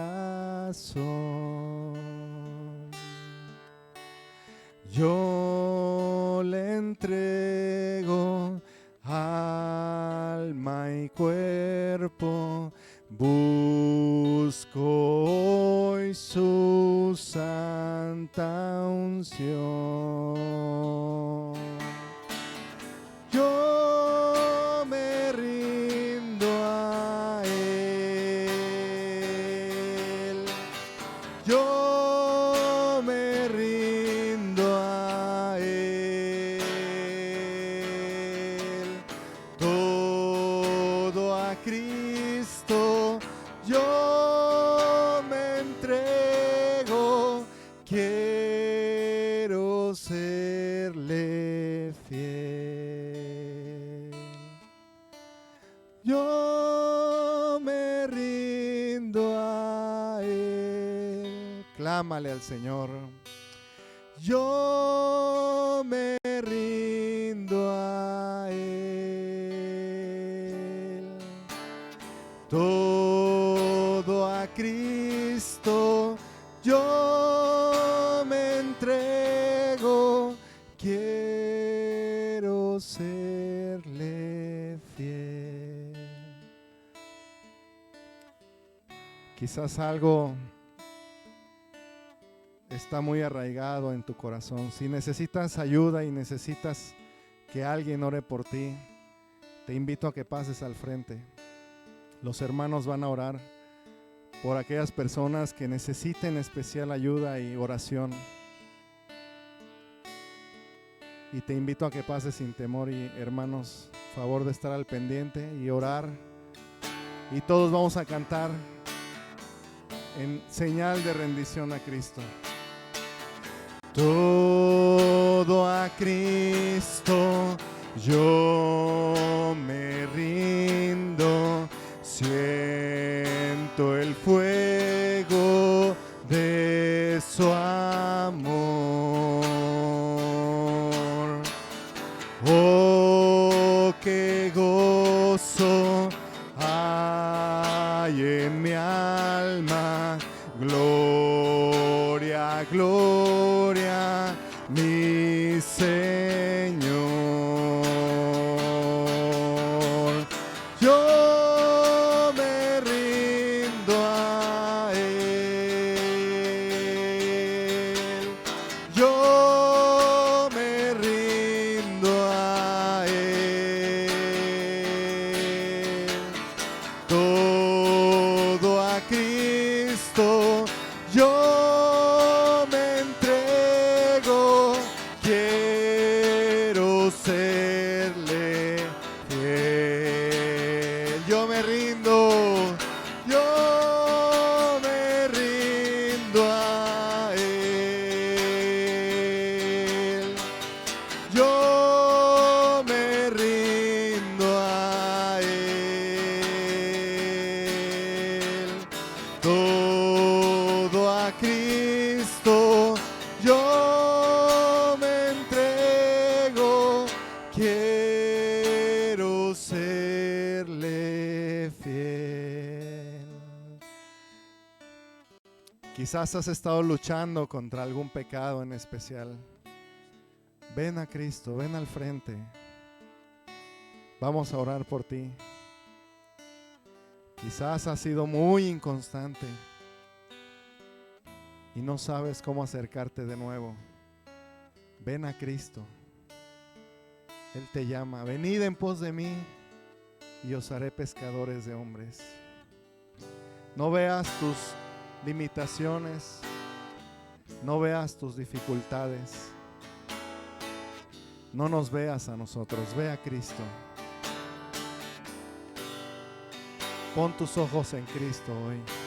Yo le entrego alma y cuerpo, busco hoy su santa unción. Yo me rindo a Él. Yo me rindo a Él. Todo a Cristo yo me entrego. Quiero serle fiel. Yo me rindo a Él. Clámale al Señor. Yo me rindo a Él. Todo a Cristo yo me entrego. Quiero serle fiel. Quizás algo está muy arraigado en tu corazón. Si necesitas ayuda y necesitas que alguien ore por ti, te invito a que pases al frente. Los hermanos van a orar por aquellas personas que necesiten especial ayuda y oración. Y te invito a que pases sin temor y, hermanos, favor de estar al pendiente y orar. Y todos vamos a cantar en señal de rendición a Cristo. Todo a Cristo yo me rindo, siento el fuego de su amor. Oh, qué gozo hay en mi alma, gloria, gloria, mi Señor. Yo me rindo a Él. Yo me rindo a Él. Todo a Cristo yo me entrego. Quiero serle fiel. Yo me rindo. Yo me rindo a Él. Yo me rindo a Él. Todo a Cristo yo me entrego. Quiero serle fiel. Quizás has estado luchando contra algún pecado en especial. Ven a Cristo, ven al frente. Vamos a orar por ti. Quizás has sido muy inconstante y no sabes cómo acercarte de nuevo. Ven a Cristo. Él te llama. Venid en pos de mí y os haré pescadores de hombres. No veas tus limitaciones, no veas tus dificultades, no nos veas a nosotros, ve a Cristo. Pon tus ojos en Cristo hoy.